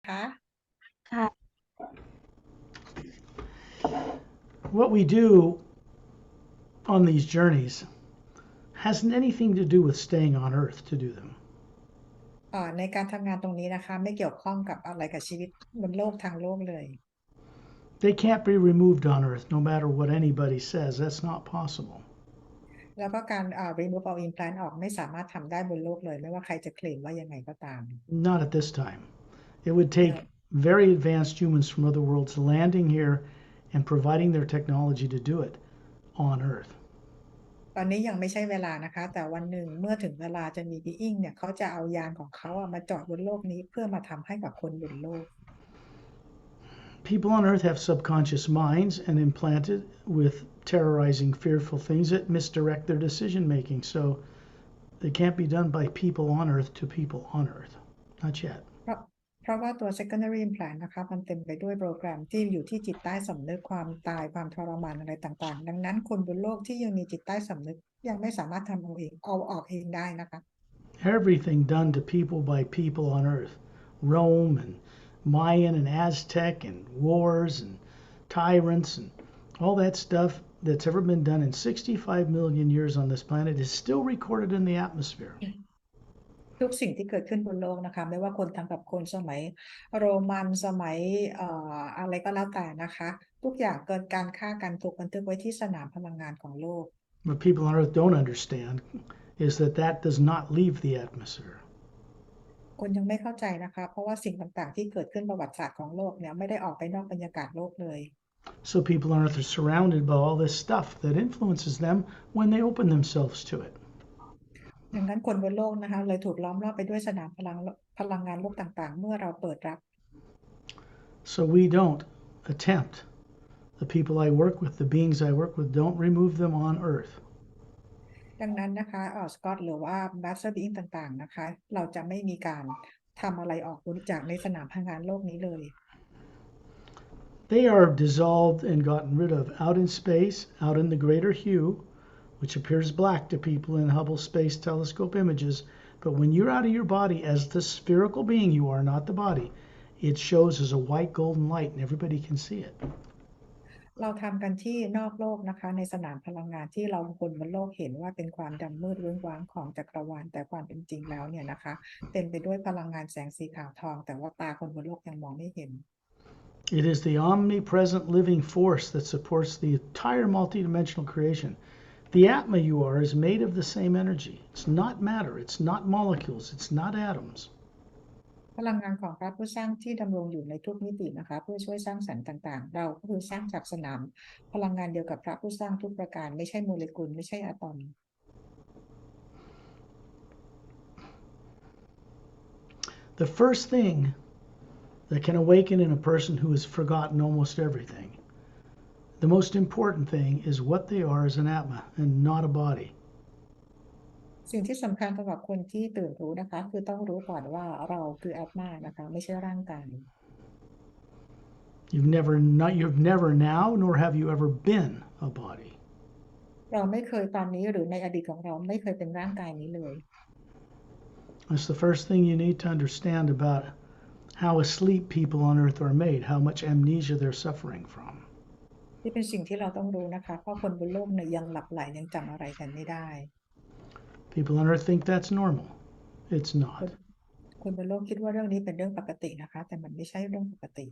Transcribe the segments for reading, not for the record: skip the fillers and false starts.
คะค่ะ What we do on these journeys hasn't anything to do with staying on Earth to do them. ในการทำงานตรงนี้นะคะไม่เกี่ยวข้องกับอะไรกับชีวิตบนโลกทางโลกเลย They can't be removed on Earth no matter what anybody says. That's not possible. แล้วก็การremove all implant ออกไม่สามารถทำได้บนโลกเลยไม่ว่าใครจะเคลมว่ายังไงก็ตาม Not at this time. It would take very advanced humans from other worlds landing here and providing their technology to do it on Earth. ตอนนี้ยังไม่ใช่เวลานะคะแต่วันหนึ่งเมื่อถึงเวลาจะมี being เนี่ยเขาจะเอายานของเขามาจอดบนโลกนี้เพื่อมาทำให้กับคนบนโลก People on Earth have subconscious minds and implanted with terrorizing, fearful things that misdirect their decision making. So they can't be done by people on Earth to people on Earth. Not yet. เพราะว่าตัว secondary implant นะคะมันเต็มไปด้วยโปรแกรมที่อยู่ที่จิตใต้สำนึกความตายความทรมานอะไรต่างๆดังนั้นคนบนโลกที่ยังมีจิตใต้สำนึกยังไม่สามารถทำเอาออกเองได้นะคะ Everything done to people by people on Earth. Rome and Mayan and Aztec and wars and tyrants and all that stuff that's ever been done in 65 million years on this planet is still recorded in the atmosphere. ทุกสิ่งที่เกิดขึ้นบนโลกนะคะไม่ว่าคนทำกับคนสมัยโรมันสมัยอะไรก็แล้วแต่นะคะทุกอย่างเกิดการฆ่ากันถูกบันทึกไว้ที่สนามพลังงานของโลก What people on Earth don't understand is that that does not leave the atmosphere. คนยังไม่เข้าใจนะคะเพราะว่าสิ่งต่างๆที่เกิดขึ้นประวัติศาสตร์ของโลกเนี่ยไม่ได้ออกไปนอกบรรยากาศโลกเลย So people on Earth are surrounded by all this stuff that influences them when they open themselves to it. ดังนั้นคนบนโลกนะคะเลยถูกล้อมรอบไปด้วยสนามพลังงานโลกต่างๆเมื่อเราเปิดรับ So we don't attempt. The people I work with, the beings I work with, don't remove them on Earth. ดังนั้นนะคะสกอตหรือว่า Master Being ต่างๆนะคะเราจะไม่มีการทำอะไรออกจากในสนามพลังงานโลกนี้เลย They are dissolved and gotten rid of out in space, out in the greater hue, which appears black to people in Hubble Space Telescope images. But when you're out of your body as the spherical being you are, not the body, it shows as a white golden light and everybody can see it. เราทำกันที่นอกโลกนะคะในสนามพลังงานที่เราคนบนโลกเห็นว่าเป็นความดำมืดเวิ้งว้างของจักรวาลแต่ความเป็นจริงแล้วเนี่ยนะคะเต็มไปด้วยพลังงานแสงสีขาวทองแต่ว่าตาคนบนโลกยังมองไม่เห็น It is the omnipresent living force that supports the entire multidimensional creation. The Atma you are is made of the same energy. It's not matter, it's not molecules, it's not atoms. พลังงานของพระผู้สร้างที่ดำรงอยู่ในทุกมิตินะคะเพื่อช่วยสร้างสรรค์ต่างๆเราก็คือสร้างจากสนามพลังงานเดียวกับพระผู้สร้างทุกประการไม่ใช่โมเลกุลไม่ใช่อะตอม The first thing that can awaken in a person who has forgotten almost everything, the most important thing is what they are as an Atma and not a body. สิ่งที่สำคัญสำหรับคนที่ตื่นรู้นะคะคือต้องรู้ก่อนว่าเราคืออาตมานะคะไม่ใช่ร่างกาย You've never now, nor have you ever been a body. เราไม่เคยตอนนี้หรือในอดีตของเราไม่เคยเป็นร่างกายนี้เลย That's the first thing you need to understand about how asleep people on Earth are made, how much amnesia they're suffering from. ที่เป็นสิ่งที่เราต้องรู้นะคะเพราะคนบนโลกเนี่ยยังหลับไหลยังจำอะไรกันไม่ได้ People on Earth think that's normal. It's not. คนบนโลกคิดว่าเรื่องนี้เป็นเรื่องปกตินะคะแต่มันไม่ใช่เรื่องปกติ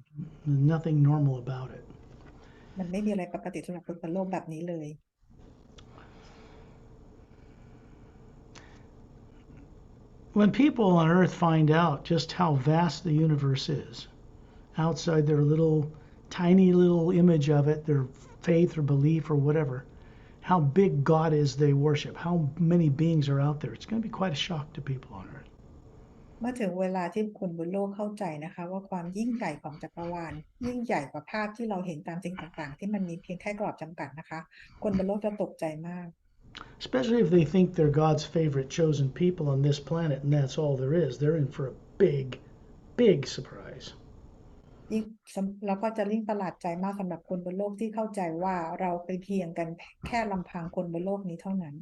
There's nothing normal about it. มันไม่มีอะไรปกติสำหรับคนบนโลกแบบนี้เลย When people on Earth find out just how vast the universe is, outside their tiny little image of it, their faith or belief or whatever, how big God is they worship, how many beings are out there, it's going to be quite a shock to people on Earth. เมื่อถึงเวลาที่คนบนโลกเข้าใจนะคะว่าความยิ่งใหญ่ของจักรวาลยิ่งใหญ่กว่าภาพที่เราเห็นตามสิ่งต่างๆที่มันมีเพียงแค่กรอบจำกัดนะคะคนบนโลกจะตกใจมาก Especially if they think they're God's favorite chosen people on this planet and that's all there is. They're in for a big, big surprise. ยิ่งแล้วก็จะยิ่งประหลาดใจมากสำหรับคนบนโลกที่เข้าใจว่าเราเป็นเพียงกันแค่ลำพังคนบนโลกนี้เท่านั้น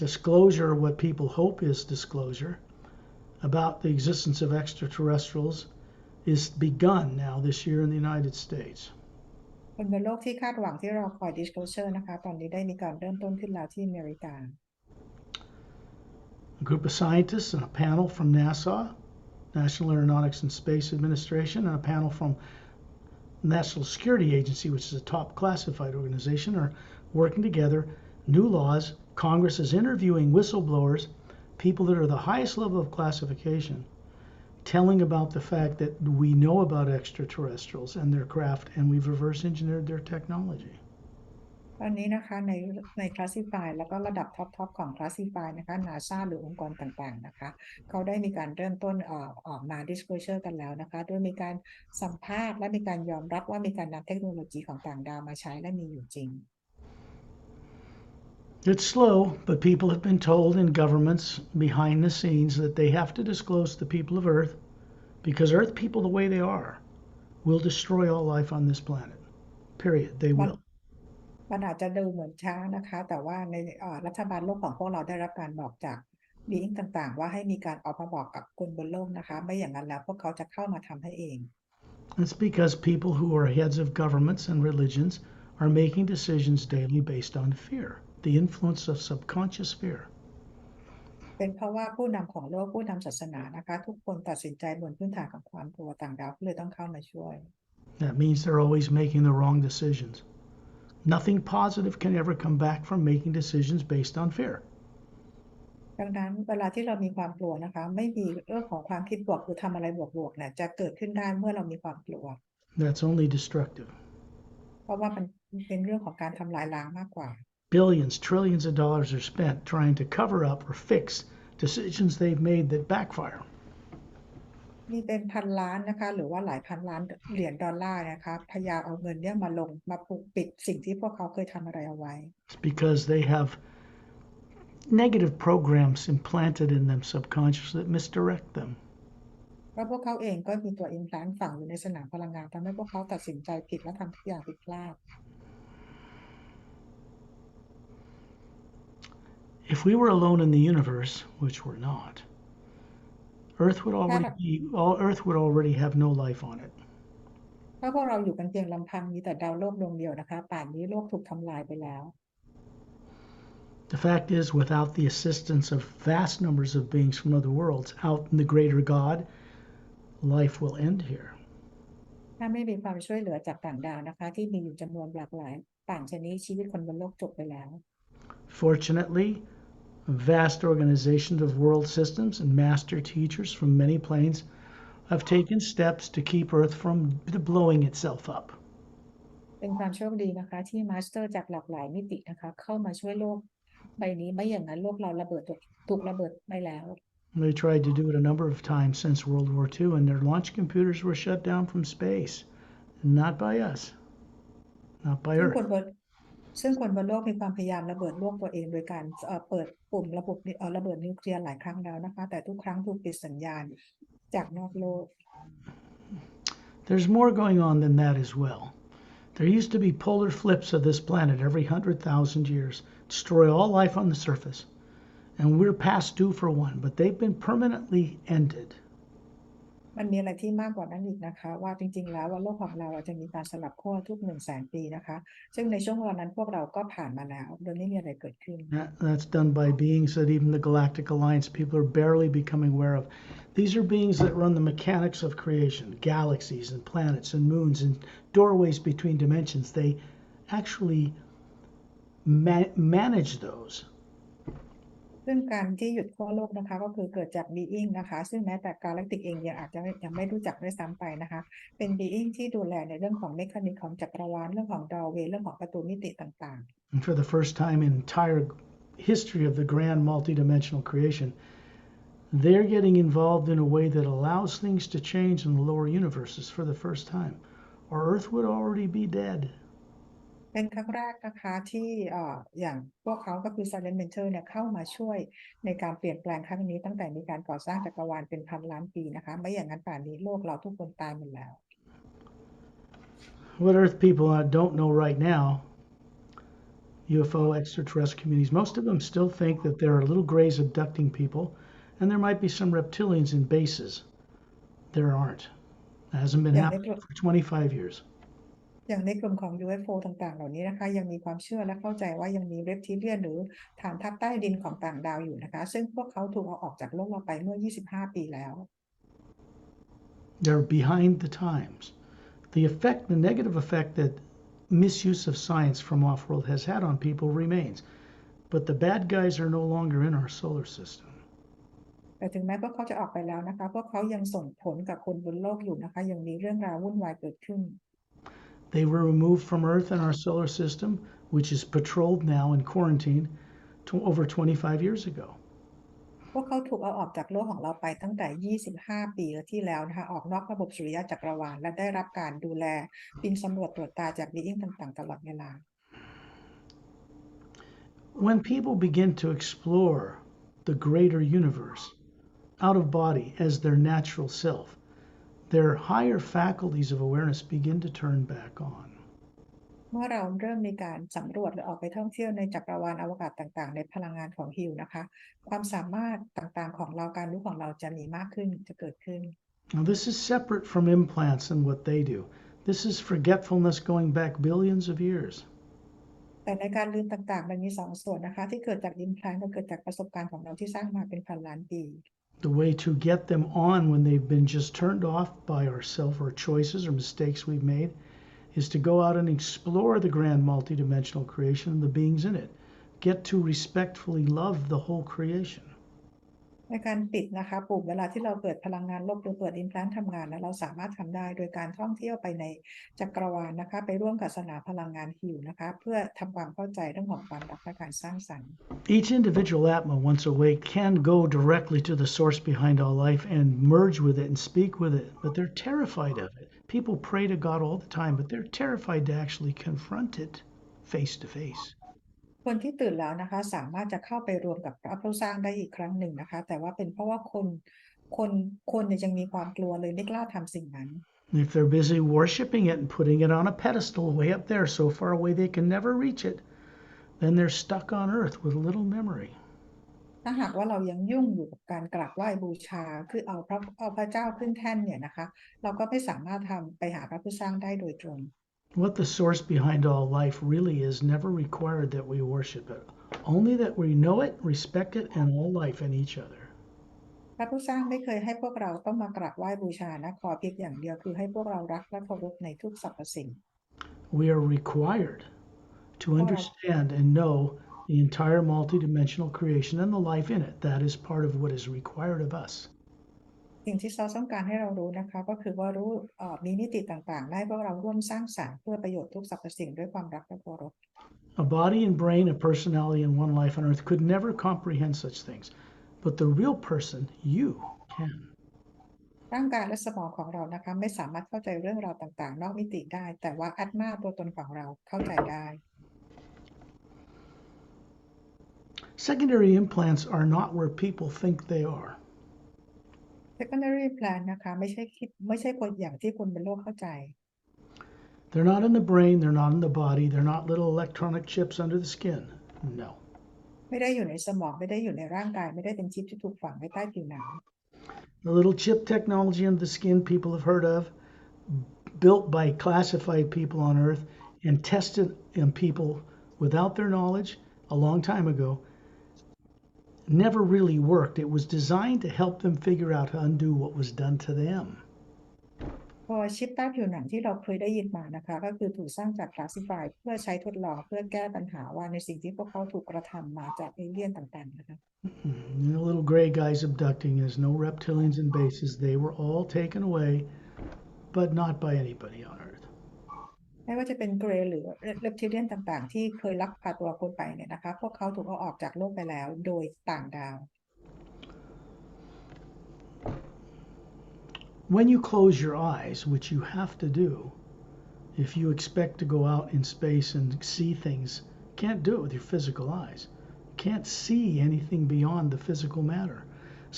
Disclosure, what people hope is disclosure, about the existence of extraterrestrials is begun now this year in the United States. คนบนโลกที่คาดหวังที่รอคอย disclosure นะคะตอนนี้ได้มีการเริ่มต้นขึ้นแล้วที่อเมริกา A group of scientists and a panel from NASA, National Aeronautics and Space Administration, and a panel from National Security Agency, which is a top classified organization, are working together. New laws. Congress is interviewing whistleblowers, people that are the highest level of classification, telling about the fact that we know about extraterrestrials and their craft, and we've reverse engineered their technology. ตอนนี้นะคะใน classify แล้วก็ระดับท็อปของ classify นะคะ NASA หรือองค์กรต่างๆนะคะเขาได้มีการเริ่มต้นออกมา disclosure กันแล้วนะคะโดยมีการสัมภาษณ์และมีการยอมรับว่ามีการนำเทคโนโลยีของต่างดาวมาใช้และมีอยู่จริง It's slow, but people have been told in governments behind the scenes that they have to disclose to the people of Earth because Earth people, the way they are, will destroy all life on this planet. Period. They มัน will. มันอาจจะดูเหมือนช้านะคะแต่ว่าในรัฐบาลโลกของพวกเราได้รับการบอกจาก being ต่างๆว่าให้มีการออกมาบอกกับคนบนโลกนะคะไม่อย่างนั้นแล้วพวกเขาจะเข้ามาทำให้เอง It's because people who are heads of governments and religions are making decisions daily based on fear, the influence of subconscious fear. เป็นเพราะว่าผู้นำของโลกผู้นำศาสนานะคะทุกคนตัดสินใจบนพื้นฐานของความกลัวต่างดาวก็เลยต้องเข้ามาช่วย That means they're always making the wrong decisions. Nothing positive can ever come back from making decisions based on fear. ดังนั้นเวลาที่เรามีความกลัวนะคะไม่มีเรื่องของความคิดบวกหรือทำอะไรบวกๆเนี่ยจะเกิดขึ้นได้เมื่อเรามีความกลัว That's only destructive. เพราะว่ามันเป็นเรื่องของการทำลายล้างมากกว่า Billions, trillions of dollars are spent trying to cover up or fix decisions they've made that backfire. มีเป็นพันล้านนะคะหรือว่าหลายพันล้านเหรียญดอลลาร์นะคะพยายามเอาเงินเนี่ยมาปกปิดสิ่งที่พวกเขาเคยทำอะไรเอาไว้ It's because they have negative programs implanted in them subconsciously that misdirect them. เพราะพวกเขาเองก็มีตัว implant ฝังอยู่ในสนามพลังงานทำให้พวกเขาตัดสินใจผิดและทำทุกอย่างผิดพลาด If we were alone in the universe, which we're not, Earth would already have no life on it. ถ้าพวกเราอยู่กันเพียงลำพังมีแต่ดาวโลกดวงเดียวนะคะป่านนี้โลกถูกทำลายไปแล้ว The fact is, without the assistance of vast numbers of beings from other worlds out in the greater God, life will end here. ถ้าไม่มีความช่วยเหลือจากต่างดาวนะคะที่มีอยู่จำนวนหลากหลายต่างชนิดชีวิตคนบนโลกจบไปแล้ว Fortunately, vast organizations of world systems and master teachers from many planes have taken steps to keep Earth from blowing itself up. เป็นความโชคดีนะคะที่มาสเตอร์จากหลากหลายมิตินะคะเข้ามาช่วยโลกใบนี้ไม่อย่างนั้นโลกเราถูกระเบิดไปแล้ว They tried to do it a number of times since World War II, and their launch computers were shut down from space. Not by us, not by ซึ่ง Earth. คนบนโลกมีความพยายามระเบิดโลกตัวเองโดยการเปิดปุ่มระบบระเบิดนิวเคลียร์หลายครั้งแล้วนะคะแต่ทุกครั้งถูกปิดสัญญาณจากนอกโลก There's more going on than that as well. There used to be polar flips of this planet every 100,000 years, destroy all life on the surface. And we're past due for one, but they've been permanently ended. มันมีอะไรที่มากกว่านั้นอีกนะคะว่าจริงๆแล้วว่าโลกของเราจะมีการสลับขั้วทุก100,000 ปีนะคะซึ่งในช่วงเวลานั้นพวกเราก็ผ่านมาแล้วโดยไม่มีอะไรเกิดขึ้น That's done by beings that even the Galactic Alliance people are barely becoming aware of. These are beings that run the mechanics of creation, galaxies and planets and moons and doorways between dimensions. They actually manage those. ซึ่งการที่หยุดขั้วโลกนะคะก็คือเกิดจาก being นะคะซึ่งแม้แต่กาแล็กติกเองยังอาจจะยังไม่รู้จักด้วยซ้ำไปนะคะเป็น being ที่ดูแลในเรื่องของเมคานิกของจักรวาลเรื่องของ doorway เรื่องของประตูมิติต่างๆ And for the first time in entire history of the grand multidimensional creation, they're getting involved in a way that allows things to change in the lower universes for the first time. Our Earth would already be dead. เป็นครั้งแรกนะคะที่อย่างพวกเขาก็คือ Silent Mentor เนี่ยเข้ามาช่วยในการเปลี่ยนแปลงครั้งนี้ตั้งแต่มีการก่อสร้างจักรวาลเป็นพันล้านปีนะคะไม่อย่างนั้นป่านนี้โลกเราทุกคนตายหมดแล้ว What Earth people don't know right now, UFO extraterrestrial communities, most of them still think that there are little grays abducting people, and there might be some reptilians in bases. There aren't. It hasn't been อย่างในก happening ลุ่ม for 25 years. อย่างในกลุ่มของ UFO ต่างๆเหล่านี้นะคะยังมีความเชื่อและเข้าใจว่ายังมีเรปทิเลียนหรือฐานทัพใต้ดินของต่างดาวอยู่นะคะซึ่งพวกเขาถูกเอาออกจากโลกเราไปเมื่อ 25 ปีแล้ว They're behind the times. The negative effect that misuse of science from off-world has had on people remains. But the bad guys are no longer in our solar system. แต่ถึงแม้พวกเขาจะออกไปแล้วนะคะพวกเขายังส่งผลกับคนบนโลกอยู่นะคะยังมีเรื่องราววุ่นวายเกิดขึ้น They were removed from Earth and our solar system, which is patrolled now and quarantined over 25 years ago. พวกเขาถูกเอาออกจากโลกของเราไปตั้งแต่ 25 ปีที่แล้วนะคะออกนอกระบบสุริยะจักรวาลและได้รับการดูแลบินสำรวจตรวจตาจากบีอิงต่างๆตลอดเวลา When people begin to explore the greater universe out of body as their natural self, their higher faculties of awareness begin to turn back on. เมื่อเราเริ่มมีการสำรวจหรือออกไปท่องเที่ยวในจักรวาลอวกาศต่างๆในพลังงานของฮิวนะคะความสามารถต่างๆของเราการรู้ของเราจะมีมากขึ้นจะเกิดขึ้น Now, this is separate from implants and what they do. This is forgetfulness going back billions of years. แต่ในการลืมต่างๆมันมีสองส่วนนะคะที่เกิดจากอิมแพลนต์ก็เกิดจากประสบการณ์ของเราที่สร้างมาเป็นพันล้านปี The way to get them on when they've been just turned off by ourselves or choices or mistakes we've made is to go out and explore the grand multidimensional creation and the beings in it. Get to respectfully love the whole creation. ในการปิดนะคะปุ่มเวลาที่เราเปิดพลังงานลบหรือเปิดอิมแพลนต์ทำงานแล้วเราสามารถทำได้โดยการท่องเที่ยวไปในจักรวาลนะคะไปร่วมกับสนามพลังงานฮิวนะคะเพื่อทำความเข้าใจเรื่องของความรักและการสร้างสรรค์ Each individual Atma, once awake, can go directly to the source behind all life and merge with it and speak with it, but they're terrified of it. People pray to God all the time, but they're terrified to actually confront it face to face. คนที่ตื่นแล้วนะคะสามารถจะเข้าไปรวมกับพระผู้สร้างได้อีกครั้งหนึ่งนะคะแต่ว่าเป็นเพราะว่าคนเนี่ยยังมีความกลัวเลยไม่กล้าทำสิ่งนั้น If they're busy worshiping it and putting it on a pedestal way up there, so far away they can never reach it, then they're stuck on earth with little memory. ถ้าหากว่าเรายังยุ่งอยู่กับการกราบไหว้บูชาคือเอาพระเจ้าขึ้นแท่นเนี่ยนะคะเราก็ไม่สามารถทำไปหาพระผู้สร้างได้โดยตรง What the source behind all life really is never required that we worship it, only that we know it, respect it, and all life and each other. พระผู้สร้างไม่เคยให้พวกเราต้องมากราบไหว้บูชานะขอเพียงอย่างเดียวคือให้พวกเรารักและเคารพในทุกสรรพสิ่ง We are required to understand and know the entire multidimensional creation and the life in it. That is part of what is required of us. สิ่งที่เราต้องการให้เรารู้นะคะก็คือว่ารู้มีมิติต่างๆได้พวกเราร่วมสร้างสรรค์เพื่อประโยชน์ทุกสรรพสิ่งด้วยความรักและเคารพ A body and brain, a personality, and one life on earth could never comprehend such things. But the real person, you, can. ร่างกายและสมองของเรานะคะไม่สามารถเข้าใจเรื่องราวต่างๆนอกมิติได้แต่ว่าอัตมาตัวตนของเราเข้าใจได้ Secondary implants are not where people think they are. secondary plan นะคะไม่ใช่คนอย่างที่คนบนโลกเข้าใจ They're not in the brain, they're not in the body, they're not little electronic chips under the skin. No. ไม่ได้อยู่ในสมองไม่ได้อยู่ในร่างกายไม่ได้เป็นชิปที่ถูกฝังไว้ใต้ผิวหนัง The little chip technology under the skin people have heard of, built by classified people on Earth and tested in people without their knowledge a long time ago, never really worked. It was designed to help them figure out how to undo what was done to them. พอชิปใต้ผิวหนังที่เราเคยได้ยินมานะคะก็คือถูกสร้างจาก classified เพื่อใช้ทดลองเพื่อแก้ปัญหาว่าในสิ่งที่พวกเขาถูกกระทำมาจากเอเลี่ยนต่างๆนะคะ The little gray guys abducting is no reptilians and bases. They were all taken away, but not by anybody on Earth. ไม่ว่าจะเป็นเกรย์หรือเรปทิเลียนต่างๆที่เคยลักพาตัวคนไปเนี่ยนะคะพวกเขาถูกเอาออกจากโลกไปแล้วโดยต่างดาว When you close your eyes, which you have to do, if you expect to go out in space and see things, can't do it with your physical eyes. Can't see anything beyond the physical matter.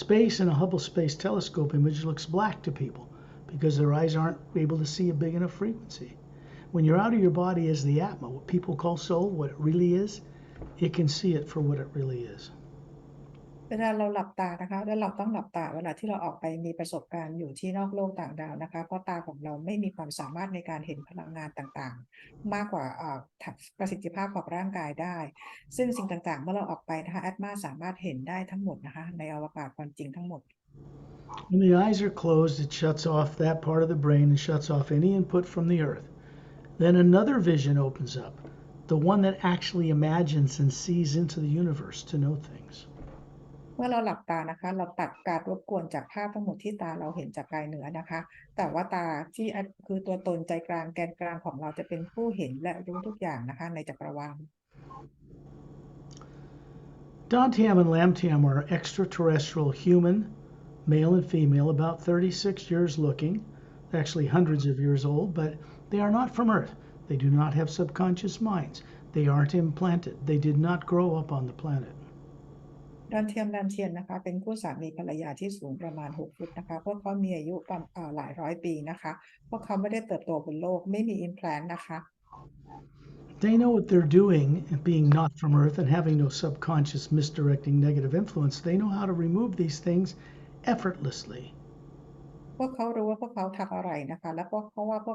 Space in a Hubble Space Telescope image looks black to people because their eyes aren't able to see a big enough frequency. When you're out of your body as the Atma, what people call soul, what it really is, it can see it for what it really is. เวลาเราหลับตานะคะแล้วเราต้องหลับตาเวลาที่เราออกไปมีประสบการณ์อยู่ที่นอกโลกต่างดาวนะคะเพราะตาของเราไม่มีความสามารถในการเห็นพลังงานต่างๆมากกว่าประสิทธิภาพของร่างกายได้ซึ่งสิ่งต่างๆเมื่อเราออกไปนะคะแอดมาสามารถเห็นได้ทั้งหมดนะคะในอวกาศความจริงทั้งหมด When the eyes are closed, it shuts off that part of the brain and shuts off any input from the earth. Then another vision opens up, the one that actually imagines and sees into the universe to know things. เมื่อเราหลับตานะคะเราตัดการรบกวนจากภาพทั้งหมดที่ตาเราเห็นจากกายเหนือนะคะแต่ว่าตาที่คือตัวตนใจกลางแกนกลางของเราจะเป็นผู้เห็นและรู้ทุกอย่างนะคะในจักรวาล Dantian and Lamtian are extraterrestrial human, male and female, about 36 years looking, actually hundreds of years old, but they are not from Earth. They do not have subconscious minds. They aren't implanted. They did not grow up on the planet. ดันเทียมนะคะเป็นคู่สามีภรรยาที่สูงประมาณ6 ฟุตนะคะพวกเขามีอายุหลายร้อยปีนะคะพวกเขาไม่ได้เติบโตบนโลกไม่มี implant นะคะ They know what they're doing, and being not from Earth and having no subconscious misdirecting negative influence, they know how to remove these things effortlessly. พวกเขารู้ว่าพวกเขาทำอะไรนะคะและพวก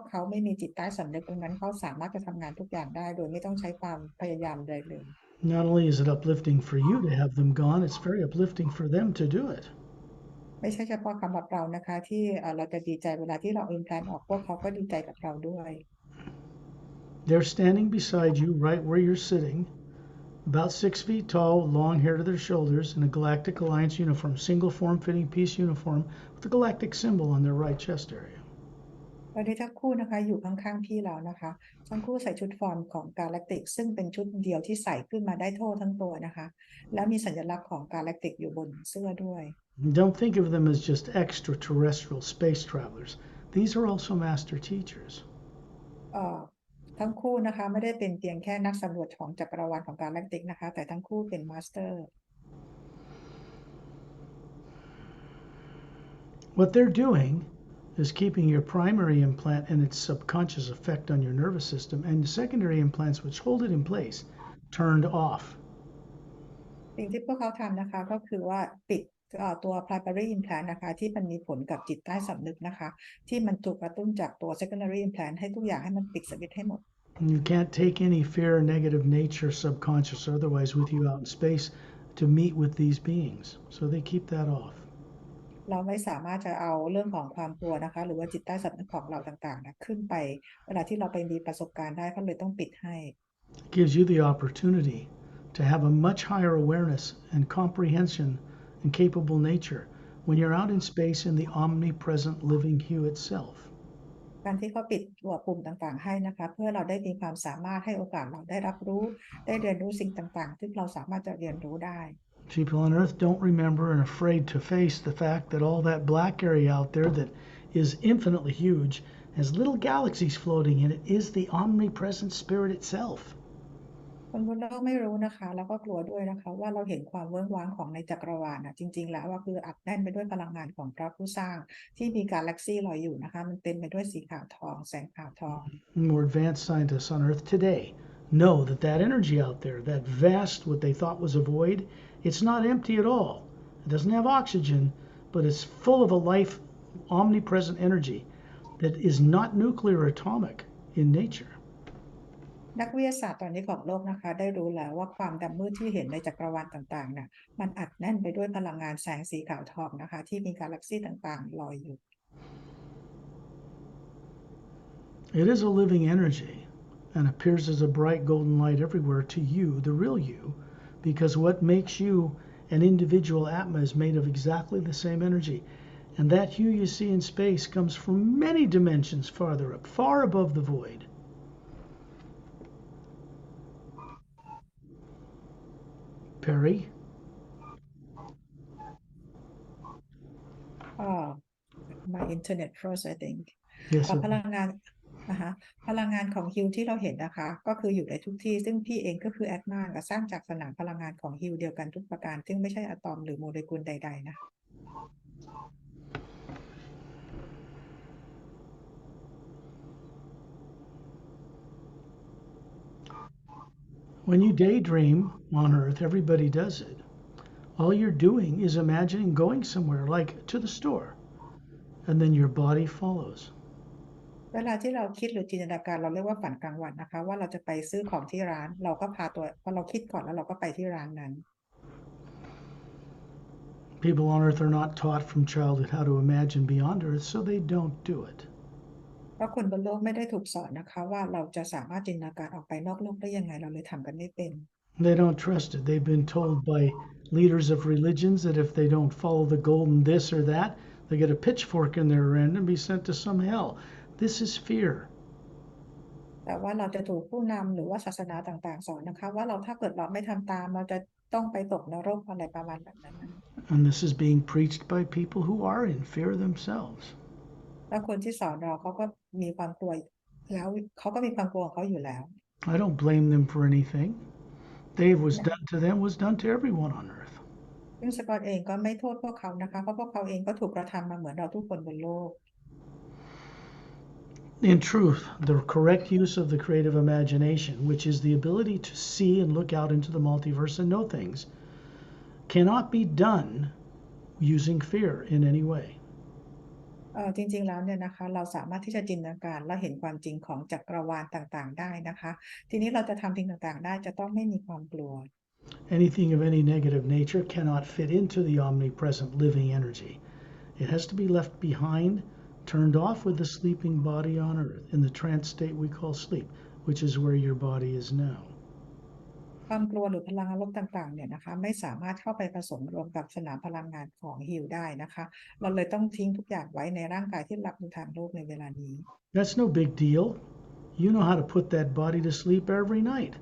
เขาไม่มีจิตใต้สำนึกดังนั้นเขาสามารถจะทำงานทุกอย่างได้โดยไม่ต้องใช้ความพยายามใดเลย Not only is it uplifting for you to have them gone, it's very uplifting for them to do it. ไม่ใช่เฉพาะสำหรับเรานะคะที่เราจะดีใจเวลาที่เรา implant ออกพวกเขาก็ดีใจกับเราด้วย They're standing beside you right where you're sitting, about 6 feet tall, long hair to their shoulders, in a Galactic Alliance uniform, single form fitting piece uniform with a galactic symbol on their right chest area. ตอนนี้ทั้งคู่นะคะอยู่ข้างๆพี่เรานะคะทั้งคู่ใส่ชุดฟอร์มของกาแล็กติกซึ่งเป็นชุดเดียวที่ใส่ขึ้นมาได้ทั่วทั้งตัวนะคะและมีสัญลักษณ์ของกาแล็กติกอยู่บนเสื้อด้วย Don't think of them as just extraterrestrial space travelers. These are also master teachers. เอ่อทั้งคู่นะคะไม่ได้เป็นเพียงแค่นักสำรวจของจักรวาลของกาแล็กติกนะคะแต่ทั้งคู่เป็นมาสเตอร์ What they're doing is keeping your primary implant and its subconscious effect on your nervous system and the secondary implants which hold it in place turned off. สิ่งที่พวกเขาทำนะคะก็คือว่าปิดตัว primary implant นะคะที่มันมีผลกับจิตใต้สำนึกนะคะที่มันถูกกระตุ้นจากตัว secondary implant ให้ทุกอย่างให้มันปิดสวิตช์ให้หมด And you can't take any fear, negative nature, subconscious or otherwise, with you out in space to meet with these beings. So they keep that off. เราไม่สามารถจะเอาเรื่องของความกลัวนะคะหรือว่าจิตใต้สำนึกของเราต่างๆนะขึ้นไปเวลาที่เราไปมีประสบการณ์ได้เขาเลยต้องปิดให้ It gives you the opportunity to have a much higher awareness and comprehension and capable nature when you're out in space in the omnipresent living hue itself. การที่เขาปิดตัวปุ่มต่างๆให้นะคะเพื่อเราได้มีความสามารถให้โอกาสเราได้รับรู้ได้เรียนรู้สิ่งต่างๆที่เราสามารถจะเรียนรู้ได้ People on Earth don't remember and afraid to face the fact that all that black area out there that is infinitely huge, has little galaxies floating in it, is the omnipresent spirit itself. คนบนโลกไม่รู้นะคะแล้วก็กลัวด้วยนะคะว่าเราเห็นความเวิ้งว้างของในจักรวาลนะจริงๆแล้วว่าคืออัดแน่นไปด้วยพลังงานของพระผู้สร้างที่มีกาแล็กซี่ลอยอยู่นะคะมันเต็มไปด้วยสีขาวทองแสงขาวทอง More advanced scientists on Earth today know that that energy out there, that vast, what they thought was a void, it's not empty at all. It doesn't have oxygen, but it's full of a life, omnipresent energy that is not nuclear or atomic in nature. นักวิทยาศาสตร์ตอนนี้ของโลกนะคะได้รู้แล้วว่าความดำมืดที่เห็นในจักรวาลต่างๆน่ะมันอัดแน่นไปด้วยพลังงานแสงสีขาวทองนะคะที่มีกาแล็กซี่ต่างๆลอยอยู่ It is a living energy and appears as a bright golden light everywhere to you, the real you, because what makes you an individual atma is made of exactly the same energy. And that hue you see in space comes from many dimensions farther up, far above the void. Pari? My internet froze I think Yes, พลังงานนะคะพลังงานของฮิวที่เราเห็นนะคะก็คืออยู่ในทุกที่ซึ่งพี่เองก็คือแอดมาสร้างจากสนามพลังงานของฮิวเดียวกันทุกประการซึ่งไม่ใช่อะตอมหรือโมเลกุลใดๆนะ when you daydream on Earth, everybody does it. All you're doing is imagining going somewhere, like to the store, and then your body follows. เวลาที่เราคิดหรือจินตนาการเราเรียกว่าฝันกลางวันนะคะว่าเราจะไปซื้อของที่ร้านเราก็พาตัวพอเราคิดก่อนแล้วเราก็ไปที่ร้านนั้น People on Earth are not taught from childhood how to imagine beyond Earth, so they don't do it. เพราะคนบนโลกไม่ได้ถูกสอนนะคะว่าเราจะสามารถจินตนาการออกไปนอกโลกได้ยังไงเราเลยทำกันไม่เป็น They don't trust it. They've been told by leaders of religions that if they don't follow the golden this or that, they get a pitchfork in their hand and be sent to some hell. This is fear. แต่ว่าเราจะถูกผู้นำหรือว่าศาสนาต่างๆสอนนะคะว่าเราถ้าเกิดเราไม่ทำตามเราจะต้องไปตกนรกอะไรประมาณแบบนั้นนะ And this is being preached by people who are in fear themselves. แล้วคนที่สอนเราเขาก็มีความกลัวแล้วเขาก็มีความกลัวของเขาอยู่แล้ว I don't blame them for anything. Dave was done to them was done to everyone on earth. ซึ่งสกอตเองก็ไม่โทษพวกเขานะคะเพราะพวกเขาเองก็ถูกกระทำมาเหมือนเราทุกคนบนโลก In truth, the correct use of the creative imagination, which is the ability to see and look out into the multiverse and know things, cannot be done using fear in any way. จริงๆแล้วเนี่ยนะคะเราสามารถที่จะจินตนาการและเห็นความจริงของจักรวาลต่างๆได้นะคะทีนี้เราจะทำสิ่งต่างๆได้จะต้องไม่มีความกลัว Anything of any negative nature cannot fit into the omnipresent living energy. It has to be left behind, turned off with the sleeping body on earth in the trance state we call sleep, which is where your body is now. ความกลัวหรือพลังลบต่างๆเนี่ยนะคะไม่สามารถเข้าไปผสมรวมกับสนามพลังงานของฮีลได้นะคะเราเลยต้องทิ้งทุกอย่างไว้ในร่างกายที่หลับอยู่ทางโลกในเวลานี้ That's no big deal. You know how to put that body to sleep every night.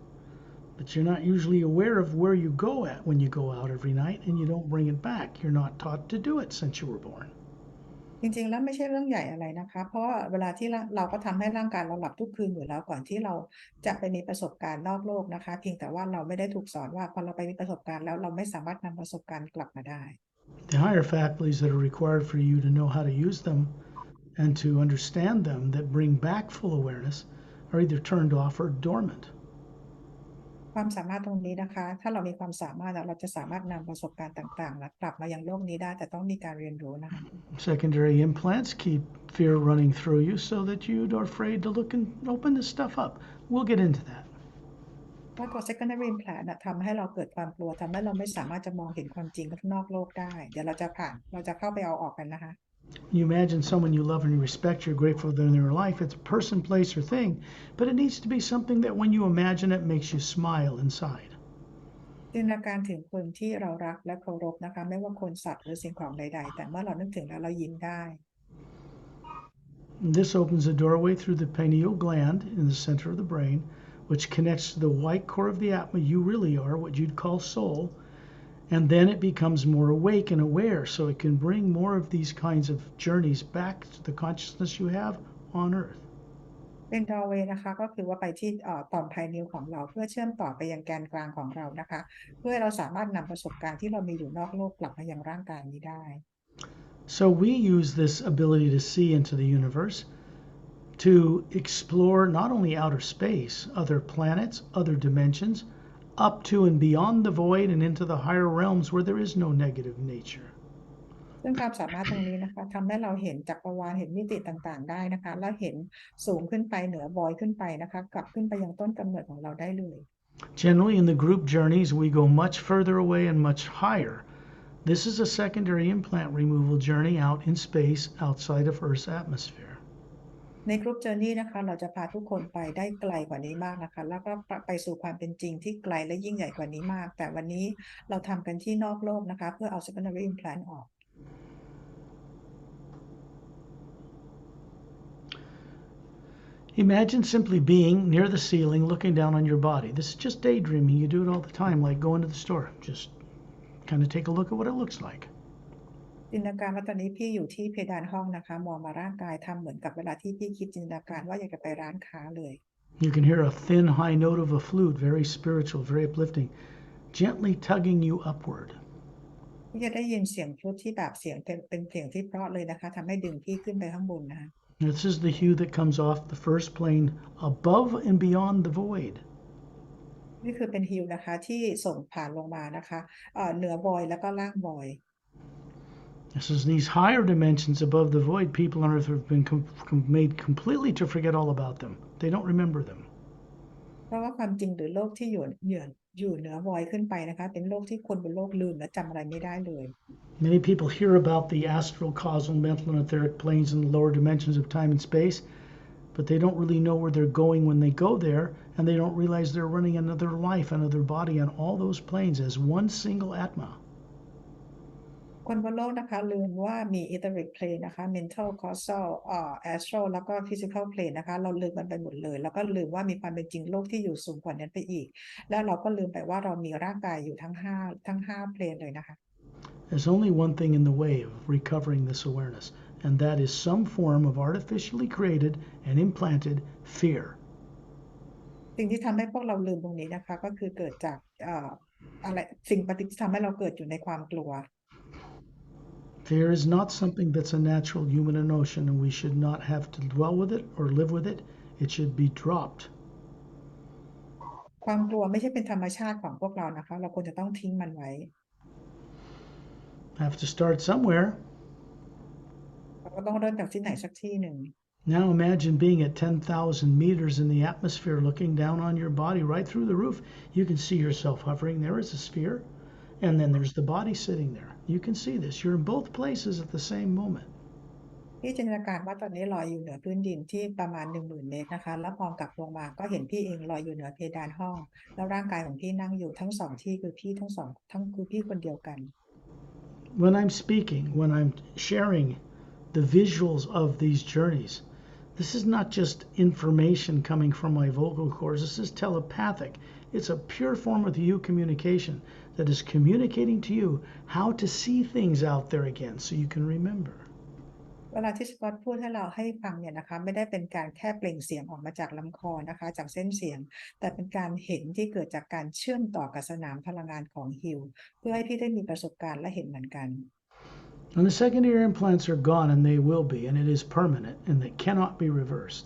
But you're not usually aware of where you go at when you go out every night and you don't bring it back. You're not taught to do it since you were born. จริงๆแล้วไม่ใช่เรื่องใหญ่อะไรนะคะเพราะว่าเวลาที่เราก็ทำให้ร่างกายเราหลับทุกคืนอยู่แล้วก่อนที่เราจะไปมีประสบการณ์นอกโลกนะคะเพียงแต่ว่าเราไม่ได้ถูกสอนว่าพอเราไปมีประสบการณ์แล้วเราไม่สามารถนำประสบการณ์กลับมาได้ The higher faculties that are required for you to know how to use them and to understand them that bring back full awareness are either turned off or dormant. ความสามารถตรงนี้นะคะถ้าเรามีความสามารถเราจะสามารถนำประสบการณ์ต่างๆและกลับมายังโลกนี้ได้แต่ต้องมีการเรียนรู้นะคะ Secondary implants keep fear running through you so that you are afraid to look and open this stuff up. We'll get into that. ว่าตัว secondary implant ทำให้เราเกิดความกลัวทำให้เราไม่สามารถจะมองเห็นความจริงข้างนอกโลกได้เดี๋ยวเราจะเข้าไปเอาออกกันนะคะ You imagine someone you love and respect, you're grateful they're in their life. It's a person, place, or thing, but it needs to be something that when you imagine it makes you smile inside. จินตนาการถึงคนที่เรารักและเคารพนะคะไม่ว่าคนสัตว์หรือสิ่งของใดๆแต่เมื่อเรานึกถึงแล้วเรายิ้มได้ This opens a doorway through the pineal gland in the center of the brain, which connects to the white core of the Atma. You really are what you'd call soul. And then it becomes more awake and aware, so it can bring more of these kinds of journeys back to the consciousness you have on Earth. เป็น doorway นะคะก็คือว่าไปที่ต่อมภายในของเราเพื่อเชื่อมต่อไปยังแกนกลางของเรานะคะเพื่อเราสามารถนำประสบการณ์ที่เรามีอยู่นอกโลกกลับมายังร่างกายนี้ได้ So we use this ability to see into the universe to explore not only outer space, other planets, other dimensions, up to and beyond the void and into the higher realms where there is no negative nature. ซึ่งความสามารถตรงนี้นะคะทำให้เราเห็นจักรวาลเห็นมิติต่างๆได้นะคะแล้วเห็นสูงขึ้นไปเหนือ void ขึ้นไปนะคะกลับขึ้นไปยังต้นกำเนิดของเราได้เลย Generally, in the group journeys, we go much further away and much higher. This is a secondary implant removal journey out in space outside of Earth's atmosphere. ในกรุ๊ปเจอร์นี่นะคะเราจะพาทุกคนไปได้ไกลกว่านี้มากนะคะแล้วก็ไปสู่ความเป็นจริงที่ไกลและยิ่งใหญ่กว่านี้มากแต่วันนี้เราทำกันที่นอกโลกนะคะเพื่อเอา secondary implant ออก Imagine simply being near the ceiling looking down on your body. This is just daydreaming. You do it all the time, like going to the store. Just kind of take a look at what it looks like. จินตนาการว่าตอนนี้พี่อยู่ที่เพดานห้องนะคะมองมาร่างกายทำเหมือนกับเวลาที่พี่คิดจินตนาการว่าอยากจะไปร้านค้าเลย You can hear a thin high note of a flute, very spiritual, very uplifting, gently tugging you upward. พี่จะได้ยินเสียงฟลุตที่แบบเสียงเป็นเสียงที่เพราะเลยนะคะทำให้ดึงพี่ขึ้นไปข้างบนนะคะ This is the hue that comes off the first plane above and beyond the void. นี่คือเป็นฮิลนะคะที่ส่งผ่านลงมานะคะเหนือบอยแล้วก็ล่างบอย This is these higher dimensions above the void. People on Earth have been made completely to forget all about them. They don't remember them. เพราะว่าความจริงหรือโลกที่อยู่เหนือบอยขึ้นไปนะคะเป็นโลกที่คนบนโลกลืมและจำอะไรไม่ได้เลย Many people hear about the astral, causal, mental, and etheric planes in the lower dimensions of time and space, but they don't really know where they're going when they go there, and they don't realize they're running another life, another body on all those planes as one single Atma. คนบนโลกนะคะลืมว่ามี etheric plane นะคะ mental causal astral แล้วก็ physical plane นะคะเราลืมมันไปหมดเลยแล้วก็ลืมว่ามีความเป็นจริงโลกที่อยู่สูงกว่านั้นไปอีกแล้วเราก็ลืมไปว่าเรามีร่างกายอยู่ทั้งห้า plane เลยนะคะ There's only one thing in the way of recovering this awareness, and that is some form of artificially created and implanted fear. สิ่งที่ทำให้พวกเราลืมตรงนี้นะคะก็คือเกิดจากอะไรสิ่งปฏิที่ทำให้เราเกิดอยู่ในความกลัว Fear is not something that's a natural human emotion, and we should not have to dwell with it or live with it. It should be dropped. ความกลัวไม่ใช่เป็นธรรมชาติของพวกเรานะคะเราควรจะต้องทิ้งมันไว้ Have to start somewhere. เราก็ต้องเริ่มจากที่ไหนสักที่หนึ่ง Now imagine being at 10,000 meters in the atmosphere, looking down on your body right through the roof. You can see yourself hovering. There is a sphere, and then there's the body sitting there. You can see this. You're in both places at the same moment. พี่จินตนาการว่าตอนนี้ลอยอยู่เหนือพื้นดินที่ประมาณ10,000 เมตรนะคะแล้วมองกลับลงมาก็เห็นพี่เองลอยอยู่เหนือเพดานห้องแล้วร่างกายของพี่นั่งอยู่ทั้งสองที่คือพี่ทั้งสองทั้งคือพี่คนเดียวกัน When I'm speaking, when I'm sharing the visuals of these journeys, this is not just information coming from my vocal cords. This is telepathic. It's a pure form of you communication that is communicating to you how to see things out there again so you can remember. เวลาที่สกอตพูดให้ฟังเนี่ยนะคะไม่ได้เป็นการแค่เปล่งเสียงออกมาจากลำคอนะคะจากเส้นเสียงแต่เป็นการเห็นที่เกิดจากการเชื่อมต่อกับสนามพลังงานของฮิลเพื่อให้พี่ได้มีประสบการณ์และเห็นเหมือนกัน And the secondary implants are gone, and they will be, and it is permanent, and they cannot be reversed.